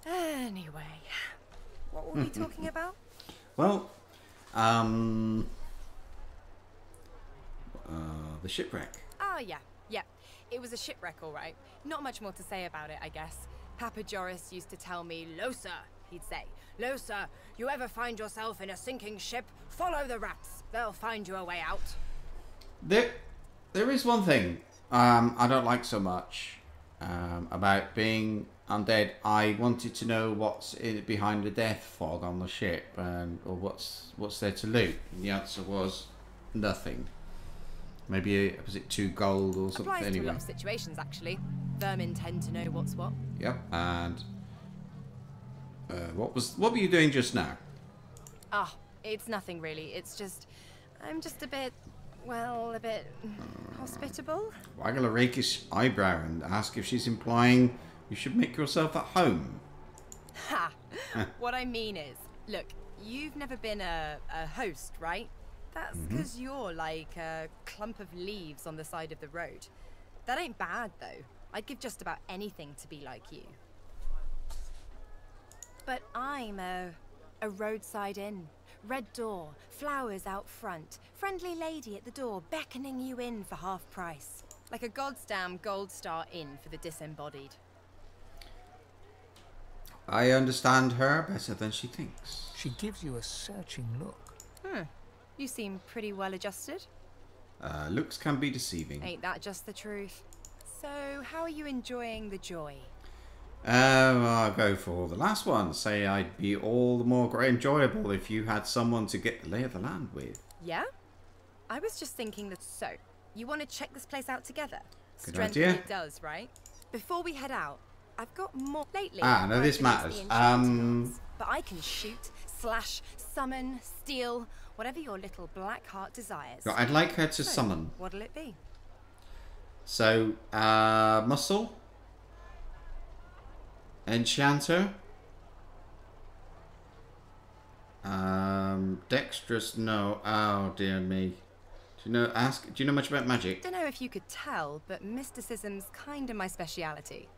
Anyway, what were we talking about? Well, the shipwreck. Oh, yeah. It was a shipwreck, all right. Not much more to say about it, I guess. Papa Joris used to tell me, Losa, he'd say, Losa, you ever find yourself in a sinking ship, follow the rats. They'll find you a way out. There is one thing I don't like so much about being undead. I wanted to know what's behind the death fog on the ship, or what's there to loot. And the answer was nothing. Maybe, was it 2 gold or something? Applies Anyway. to a lot of situations, actually. Vermin tend to know what's what. Yep, and... what were you doing just now? Ah, it's nothing really. It's just... I'm just a bit... well, a bit... hospitable? Waggle a rakish eyebrow and ask if she's implying you should make yourself at home. Ha! What I mean is, look, you've never been a host, right? That's because you're like a clump of leaves on the side of the road. That ain't bad, though. I'd give just about anything to be like you. But I'm a roadside inn. Red door, flowers out front, friendly lady at the door beckoning you in for half price. Like a goddamn gold star inn for the disembodied. I understand her better than she thinks. She gives you a searching look. You seem pretty well adjusted. Looks can be deceiving. Ain't that just the truth? So, how are you enjoying the joy? I'll go for the last one. Say I'd be all the more enjoyable if you had someone to get the lay of the land with. Yeah? I was just thinking that. So, you want to check this place out together? Good Strength idea. it does, right? Before we head out, I've got more lately. No, this matters. But I can shoot, slash, summon, steal, whatever your little black heart desires. I'd like her to summon. What'll it be? So, muscle, enchanter, dexterous. No. Oh dear me. Do you know much about magic? Don't know if you could tell, but mysticism's kinda my speciality.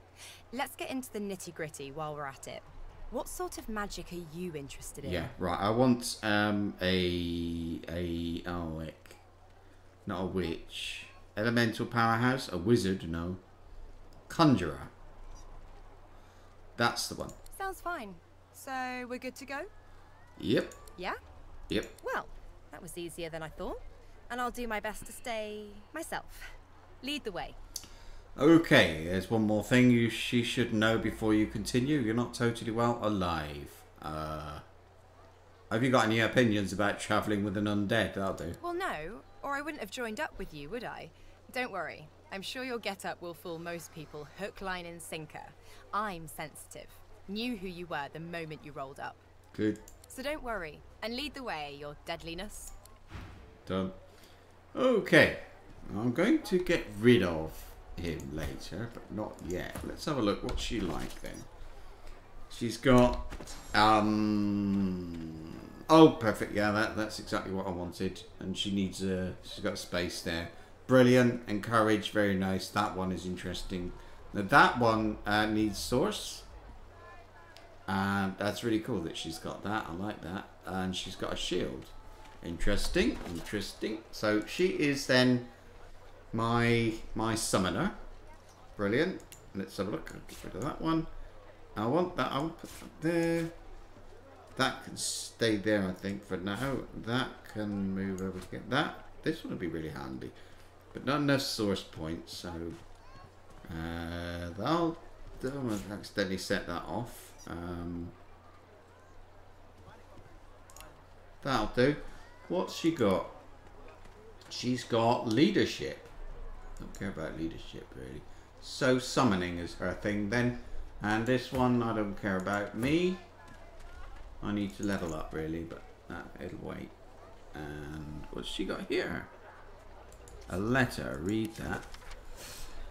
Let's get into the nitty-gritty while we're at it. What sort of magic are you interested in? Yeah, right. I want not a witch, elemental powerhouse, a wizard, no, conjurer. That's the one. Sounds fine. So we're good to go? Yep. Yeah? Yep. Well, that was easier than I thought, and I'll do my best to stay myself. Lead the way. Okay, there's one more thing she should know before you continue. You're not totally well alive. Have you got any opinions about travelling with an undead? That'll do. Well, no, or I wouldn't have joined up with you, would I? Don't worry. I'm sure your get-up will fool most people hook, line and sinker. I'm sensitive. Knew who you were the moment you rolled up. Good. So don't worry, and lead the way, your deadliness. Done. Okay, I'm going to get rid of him later, but not yet. Let's have a look. What's she like then? She's got oh, perfect. Yeah, that's exactly what I wanted. And she needs she's got space there. Brilliant. Encourage. Very nice. That one is interesting. Now that one needs source, and that's really cool that she's got that. I like that. And she's got a shield. Interesting. So she is then my summoner. Brilliant. Let's have a look. I'll get rid of that one. I want that. I'll put that there. That can stay there, I think, for now. That can move over to get that. This one would be really handy, but not enough source points. So I'll accidentally set that off. That'll do. What's she got? She's got leadership. Don't care about leadership really. So summoning is her thing then. And this one I don't care about. Me, I need to level up really, but it'll wait. And what's she got here? A letter. Read that.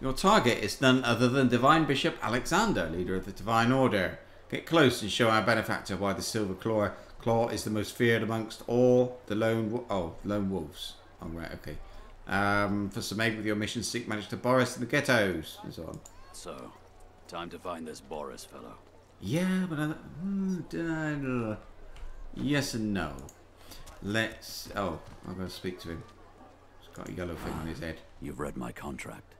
Your target is none other than Divine Bishop Alexander, leader of the Divine Order. Get close and show our benefactor why the Silver Claw is the most feared amongst all the lone wolves. Oh right, okay. For some aid with your mission, seek Magister Boris in the ghettos and so on. So, time to find this Boris fellow. Yeah, but yes and no. Let's. Oh, I'm going to speak to him. He's got a yellow thing on his head. You've read my contract.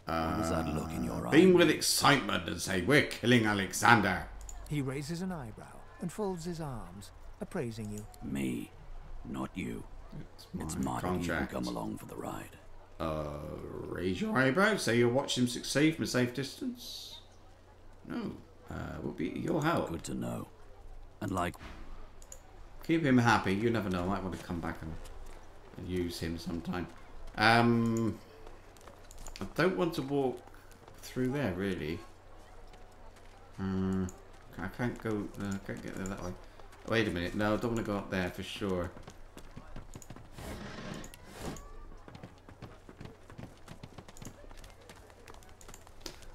How does that look in your eyes? Beam with excitement and say, we're killing Alexander. He raises an eyebrow and folds his arms, appraising you. Me, not you. It's my contract. You come along for the ride. Raise your eyebrow. Say you'll watch him succeed from a safe distance. No, will be your help. Good to know. And like, keep him happy. You never know. I might want to come back and use him sometime. I don't want to walk through there, really. I can't go. I can't get there that way. Wait a minute. No, I don't want to go up there for sure.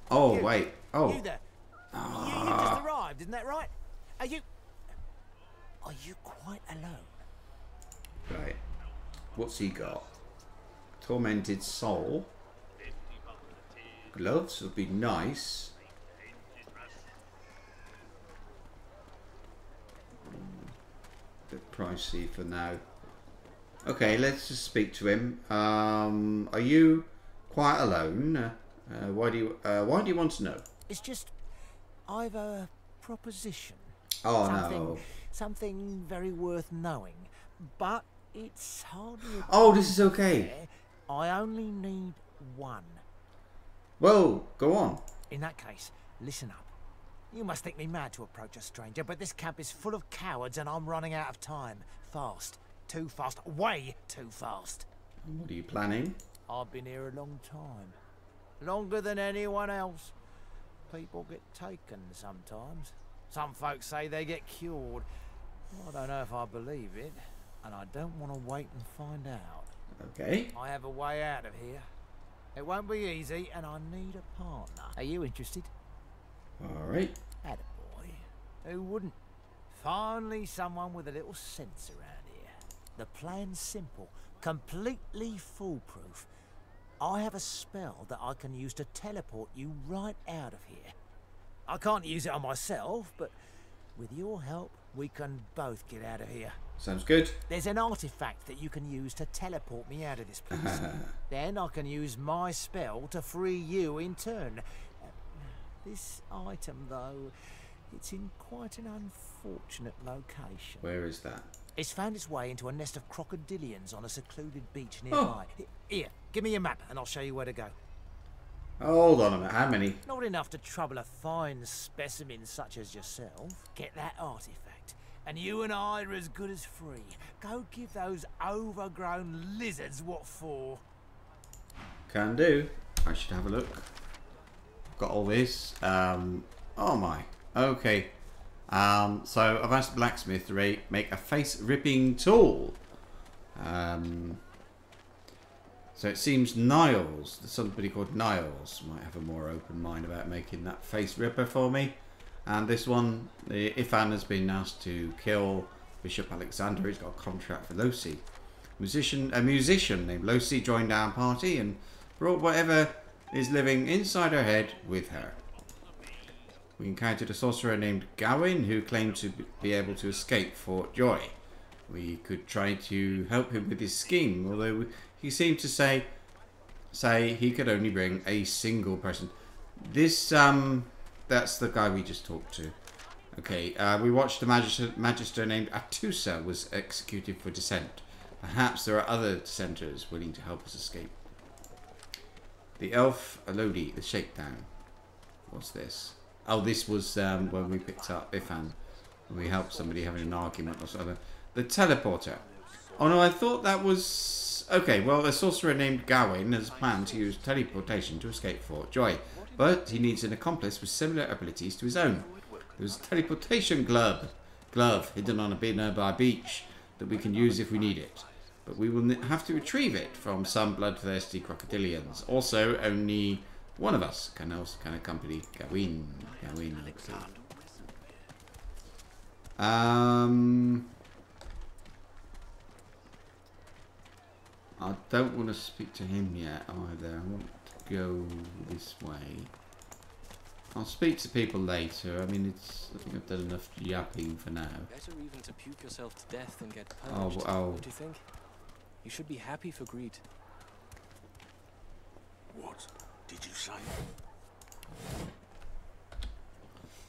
Oh, wait. Oh. You there? You just arrived, isn't that right? Are you quite alone? Right. What's he got? Tormented soul. Gloves would be nice. Bit pricey for now. Okay, let's just speak to him. Are you quite alone? Why do you want to know? It's just, I've a proposition. Oh, no. Something very worth knowing, but it's hardly. Oh, this is okay. I only need one. Well, go on. In that case, listen up. You must think me mad to approach a stranger, but this camp is full of cowards and I'm running out of time. Fast. Too fast. Way too fast. What are you planning? I've been here a long time. Longer than anyone else. People get taken sometimes. Some folks say they get cured. I don't know if I believe it, and I don't want to wait and find out. Okay. I have a way out of here. It won't be easy, and I need a partner. Are you interested? Alright. Attaboy. Who wouldn't? Finally someone with a little sense around here. The plan's simple. Completely foolproof. I have a spell that I can use to teleport you right out of here. I can't use it on myself, but with your help, we can both get out of here. Sounds good. There's an artifact that you can use to teleport me out of this place. Then I can use my spell to free you in turn. This item, though, it's in quite an unfortunate location. Where is that? It's found its way into a nest of crocodilians on a secluded beach nearby. Oh. Here, give me a map and I'll show you where to go. Hold on a minute, how many? Not enough to trouble a fine specimen such as yourself. Get that artifact, and you and I are as good as free. Go give those overgrown lizards what for. Can do. I should have a look. Got all this. Oh my. Okay. So I've asked the blacksmith to make a face-ripping tool. So it seems Niles, somebody called Niles, might have a more open mind about making that face ripper for me. And this one, Ifan has been asked to kill Bishop Alexander. He's got a contract for Losi. A musician named Losi joined our party and brought whatever is living inside her head with her. We encountered a sorcerer named Gawain who claimed to be able to escape Fort Joy. We could try to help him with his scheme, although he seemed to say he could only bring a single person. This, that's the guy we just talked to. Okay, we watched a magister named Atusa was executed for dissent. Perhaps there are other dissenters willing to help us escape. The elf Elodie, the shakedown. What's this? Oh, this was when we picked up Ifan. We helped somebody having an argument or something. The teleporter. Oh no, I thought that was... Okay, well, a sorcerer named Gawain has planned to use teleportation to escape Fort Joy. But he needs an accomplice with similar abilities to his own. There's a teleportation glove hidden on a nearby beach that we can use if we need it. But we will have to retrieve it from some bloodthirsty crocodilians. Also, only one of us can accompany Gawain. I don't want to speak to him yet either. I want to go this way. I'll speak to people later. I mean, I think I've done enough yapping for now. Better even to puke yourself to death than get punished. Oh. What do you think? You should be happy for greed. What did you say?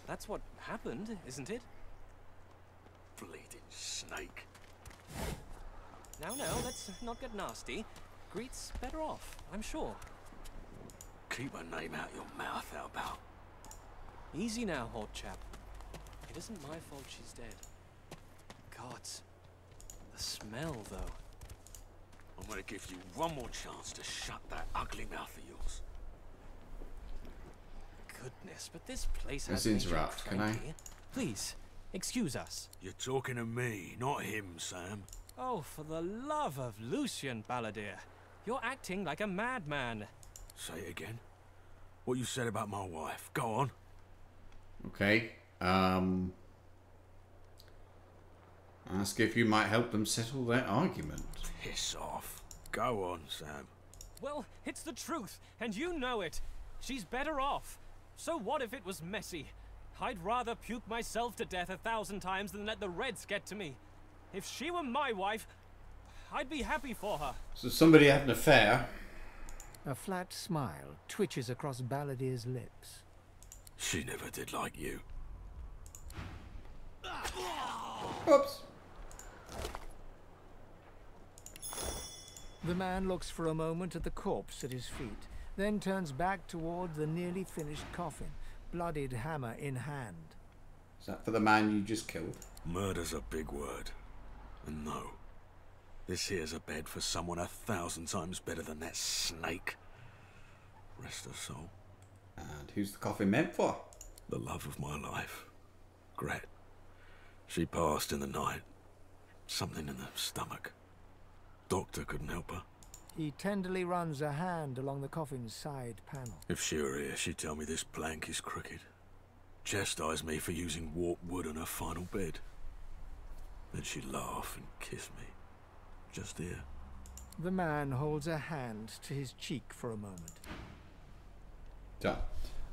That's what happened, isn't it? Bleeding snake. Now, let's not get nasty. Greet's better off, I'm sure. Keep her name out your mouth, how about? Easy now, hot chap. It isn't my fault she's dead. Gods. The smell, though. I'm gonna give you one more chance to shut that ugly mouth of yours. Goodness, but this place Let's has interrupt, can I? Please, excuse us. You're talking to me, not him, Sam. Oh, for the love of Lucian, Balladeer. You're acting like a madman. Say it again. What you said about my wife. Go on. Okay. Ask if you might help them settle their argument. Piss off. Go on, Sam. Well, it's the truth, and you know it. She's better off. So what if it was messy? I'd rather puke myself to death 1,000 times than let the Reds get to me. If she were my wife, I'd be happy for her. So somebody had an affair. A flat smile twitches across Balladier's lips. She never did like you. Oops. The man looks for a moment at the corpse at his feet, then turns back toward the nearly finished coffin, bloodied hammer in hand. Is that for the man you just killed? Murder's a big word. And no, this here's a bed for someone 1,000 times better than that snake. Rest her soul. And who's the coffin meant for? The love of my life. Gret. She passed in the night. Something in the stomach. Doctor couldn't help her. He tenderly runs a hand along the coffin's side panel. If she were here, she'd tell me this plank is crooked. Chastise me for using warped wood on her final bed. Then she'd laugh and kiss me. Just here. The man holds a hand to his cheek for a moment. So,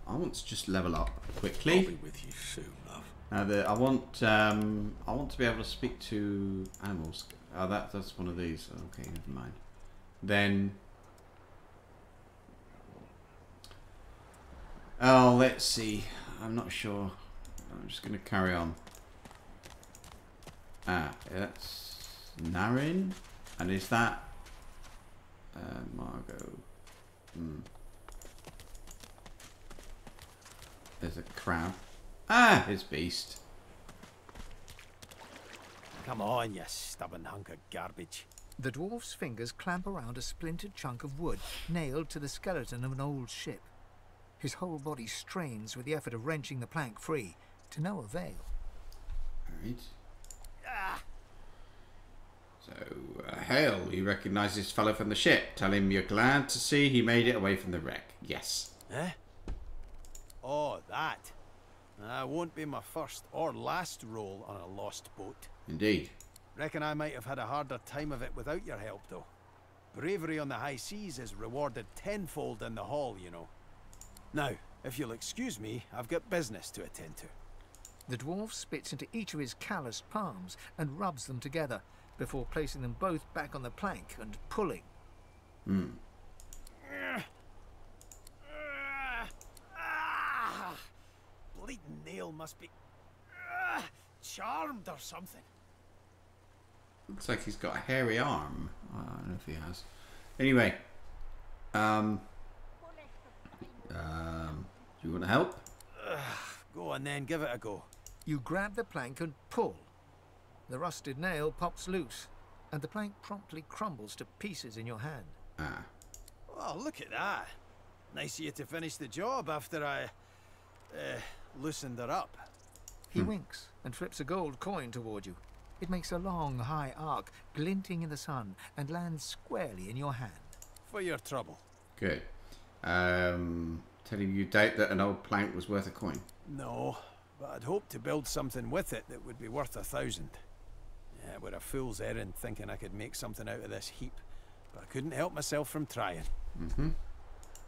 I want to just level up quickly. I'll be with you soon, love. Now, I want to be able to speak to animals. Oh, that's one of these. Okay, never mind. Then, oh, let's see. I'm not sure. I'm just going to carry on. Ah, that's Narin, and is that Margot? There's a crab. Ah, it's Beast. Come on, you stubborn hunk of garbage. The dwarf's fingers clamp around a splintered chunk of wood nailed to the skeleton of an old ship. His whole body strains with the effort of wrenching the plank free, to no avail. Alright. So, Hale, you recognise this fellow from the ship. Tell him you're glad to see he made it away from the wreck. Yes. Eh? Oh, that. Won't be my first or last roll on a lost boat. Indeed. Reckon I might have had a harder time of it without your help, though. Bravery on the high seas is rewarded tenfold in the hall, you know. Now, if you'll excuse me, I've got business to attend to. The dwarf spits into each of his calloused palms and rubs them together, before placing them both back on the plank and pulling. Bleeding nail must be charmed or something. Looks like he's got a hairy arm. I don't know if he has. Anyway, do you want to help? Go on then, give it a go. You grab the plank and pull. The rusted nail pops loose, and the plank promptly crumbles to pieces in your hand. Ah. Oh, look at that. Nice of you to finish the job after I loosened her up. He winks and flips a gold coin toward you. It makes a long, high arc, glinting in the sun, and lands squarely in your hand. For your trouble. Good. Telling you doubt that an old plank was worth a coin? No, but I'd hoped to build something with it that would be worth 1,000. Yeah, we're a fool's errand thinking I could make something out of this heap, but I couldn't help myself from trying.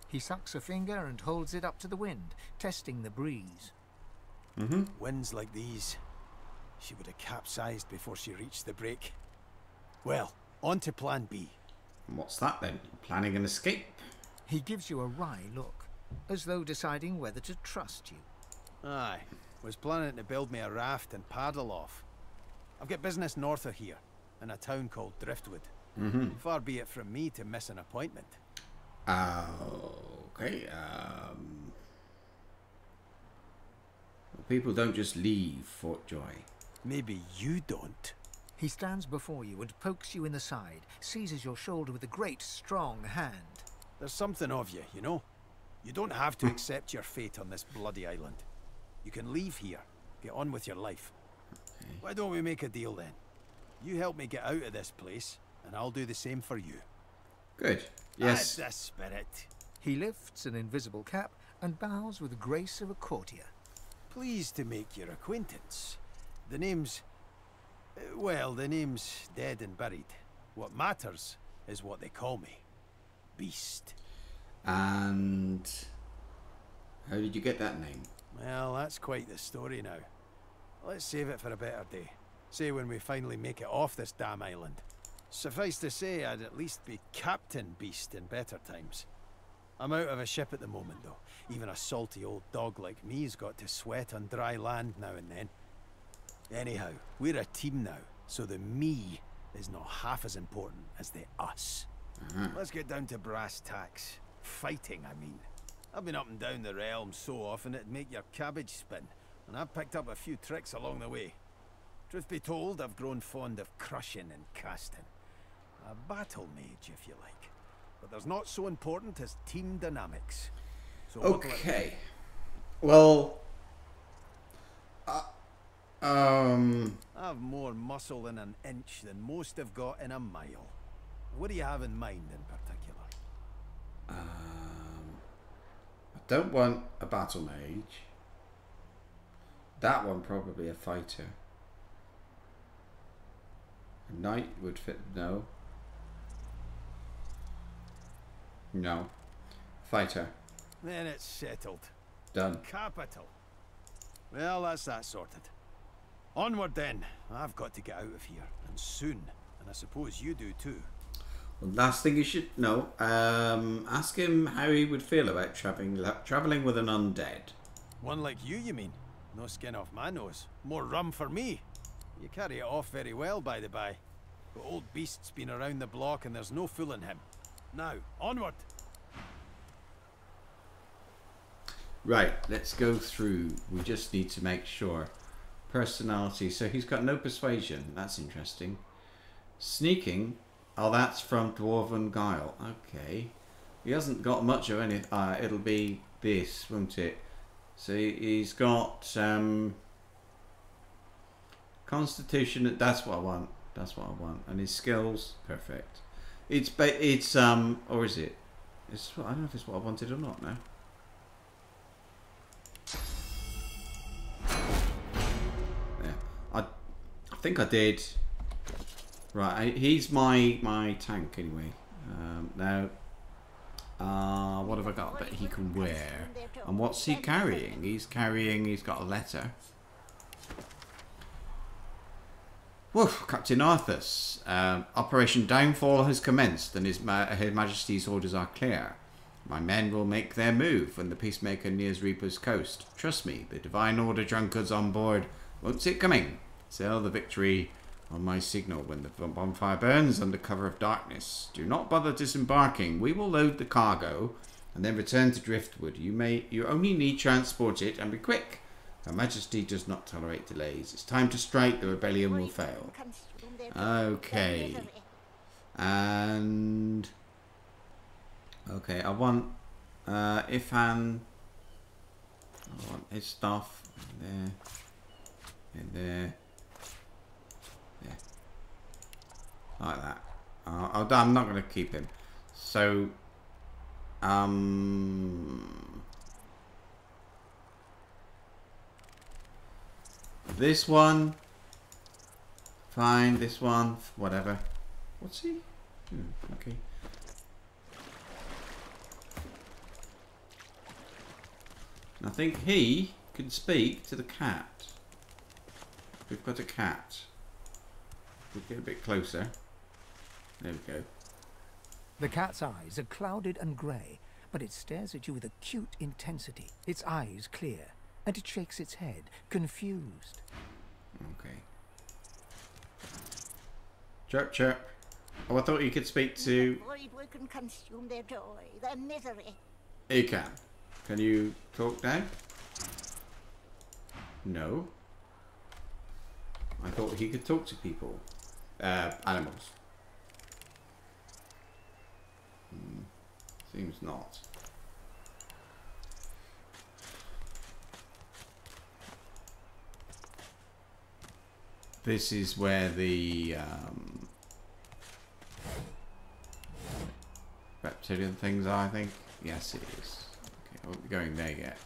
He sucks a finger and holds it up to the wind, testing the breeze. Winds like these, she would have capsized before she reached the break. Well, on to plan B. And what's that then? Planning an escape? He gives you a wry look, as though deciding whether to trust you. Aye, was planning to build me a raft and paddle off. I've got business north of here, in a town called Driftwood. Far be it from me to miss an appointment. Okay, people don't just leave Fort Joy. Maybe you don't. He stands before you and pokes you in the side, seizes your shoulder with a great, strong hand. There's something of you, you know? You don't have to accept your fate on this bloody island. You can leave here, get on with your life. Okay. Why don't we make a deal then? You help me get out of this place, and I'll do the same for you. Good. Yes. That's the spirit. He lifts an invisible cap and bows with the grace of a courtier. Pleased to make your acquaintance. The name's... well, the name's dead and buried. What matters is what they call me. Beast. And... how did you get that name? Well, that's quite the story now. Let's save it for a better day. Say when we finally make it off this damn island. Suffice to say, I'd at least be Captain Beast in better times. I'm out of a ship at the moment, though. Even a salty old dog like me's got to sweat on dry land now and then. Anyhow, we're a team now, so the me is not half as important as the us. Let's get down to brass tacks. Fighting, I mean. I've been up and down the realm so often it'd make your cabbage spin, and I've picked up a few tricks along the way. Truth be told, I've grown fond of crushing and casting. A battle mage, if you like. But there's not so important as team dynamics. So okay. Well... I've more muscle in an inch than most have got in a mile. What do you have in mind in particular? I don't want a battle mage. That one probably a fighter. A knight would fit. No. No. Fighter. Then it's settled. Done. Capital. Well, that's that sorted. Onward then. I've got to get out of here, and soon. And I suppose you do too. Well, last thing you should know, ask him how he would feel about traveling with an undead. One like you mean? No skin off my nose. More rum for me. You carry it off very well, by the by. But old Beast's been around the block and there's no fooling him. Now, onward! Right, let's go through. We just need to make sure. Personality. So he's got no persuasion. That's interesting. Sneaking. Oh, that's from Dwarven Guile. Okay. He hasn't got much of any. It'll be this, won't it? So he's got Constitution. That's what I want. That's what I want. And his skills, perfect. It's or is it? It's, I don't know if it's what I wanted or not now. Yeah, I think I did. Right, he's my tank anyway. Now, what have I got that he can wear? And what's he carrying? He's got a letter. Woof, Captain Arthas. Operation Downfall has commenced and His Majesty's orders are clear. My men will make their move when the Peacemaker nears Reaper's Coast. Trust me, the Divine Order drunkards on board won't see it coming. Sail the Victory on my signal when the bonfire burns under cover of darkness. Do not bother disembarking. We will load the cargo and then return to Driftwood. You only need transport it and be quick. Her Majesty does not tolerate delays. It's time to strike. The rebellion will fail. Okay. And okay, I want Ifan. I want his stuff in there. Yeah, like that. I'm not going to keep him. So, this one, fine. This one, whatever. What's he? Okay. I think he can speak to the cat. We've got a cat. We'll get a bit closer. There we go. The cat's eyes are clouded and grey, but it stares at you with acute intensity. Its eyes clear, and it shakes its head, confused. Okay. Chirp, chirp. Oh, I thought you could speak to... We can consume their joy, their misery. You can. Can you talk now? No. I thought he could talk to people. animals. Seems not. This is where the reptilian things are, I think. Yes, it is. Okay, I won't be going there yet.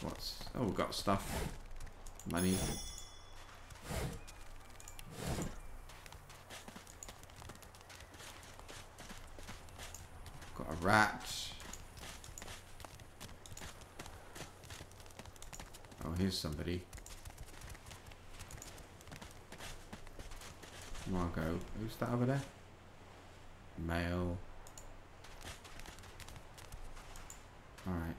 What's... Oh, we've got stuff. Money. Got a rat. Oh, here's somebody. Margot. Who's that over there? Male. Alright.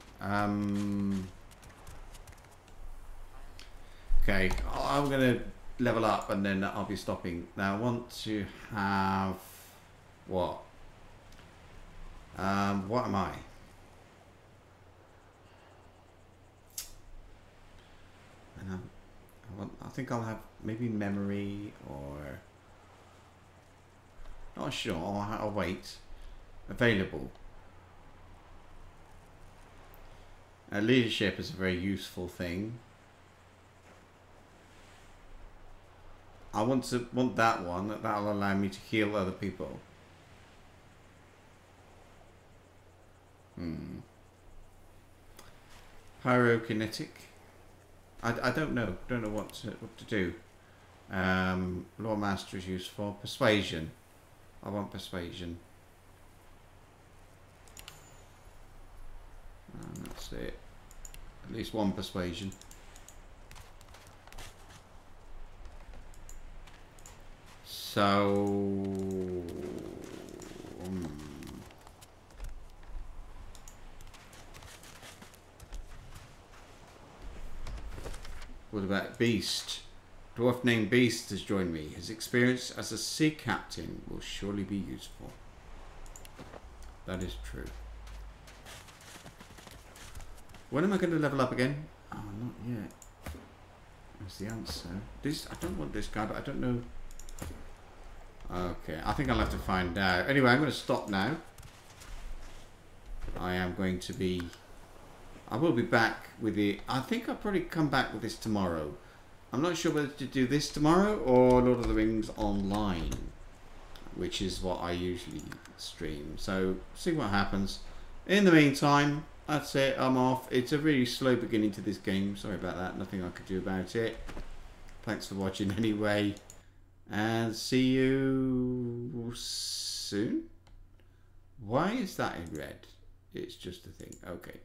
Okay, I'm gonna level up and then I'll be stopping. Now I want to have what? What am I? And I think I'll have maybe memory or not sure. I'll wait. Available. Leadership is a very useful thing. I want that one. That'll allow me to heal other people. Pyrokinetic. I don't know. Don't know what to do. Law Master is useful. Persuasion. I want persuasion. And that's it. At least one persuasion. So... What about Beast? Dwarf named Beast has joined me. His experience as a sea captain will surely be useful. That is true. When am I going to level up again? Oh, not yet. That's the answer. I don't want this guy, but I don't know. Okay, I think I'll have to find out. Anyway, I'm going to stop now. I will be back with it. I think I'll probably come back with this tomorrow. I'm not sure whether to do this tomorrow or Lord of the Rings Online, which is what I usually stream. So, see what happens. In the meantime, that's it. I'm off. It's a really slow beginning to this game. Sorry about that. Nothing I could do about it. Thanks for watching anyway. And see you soon. Why is that in red? It's just a thing. Okay.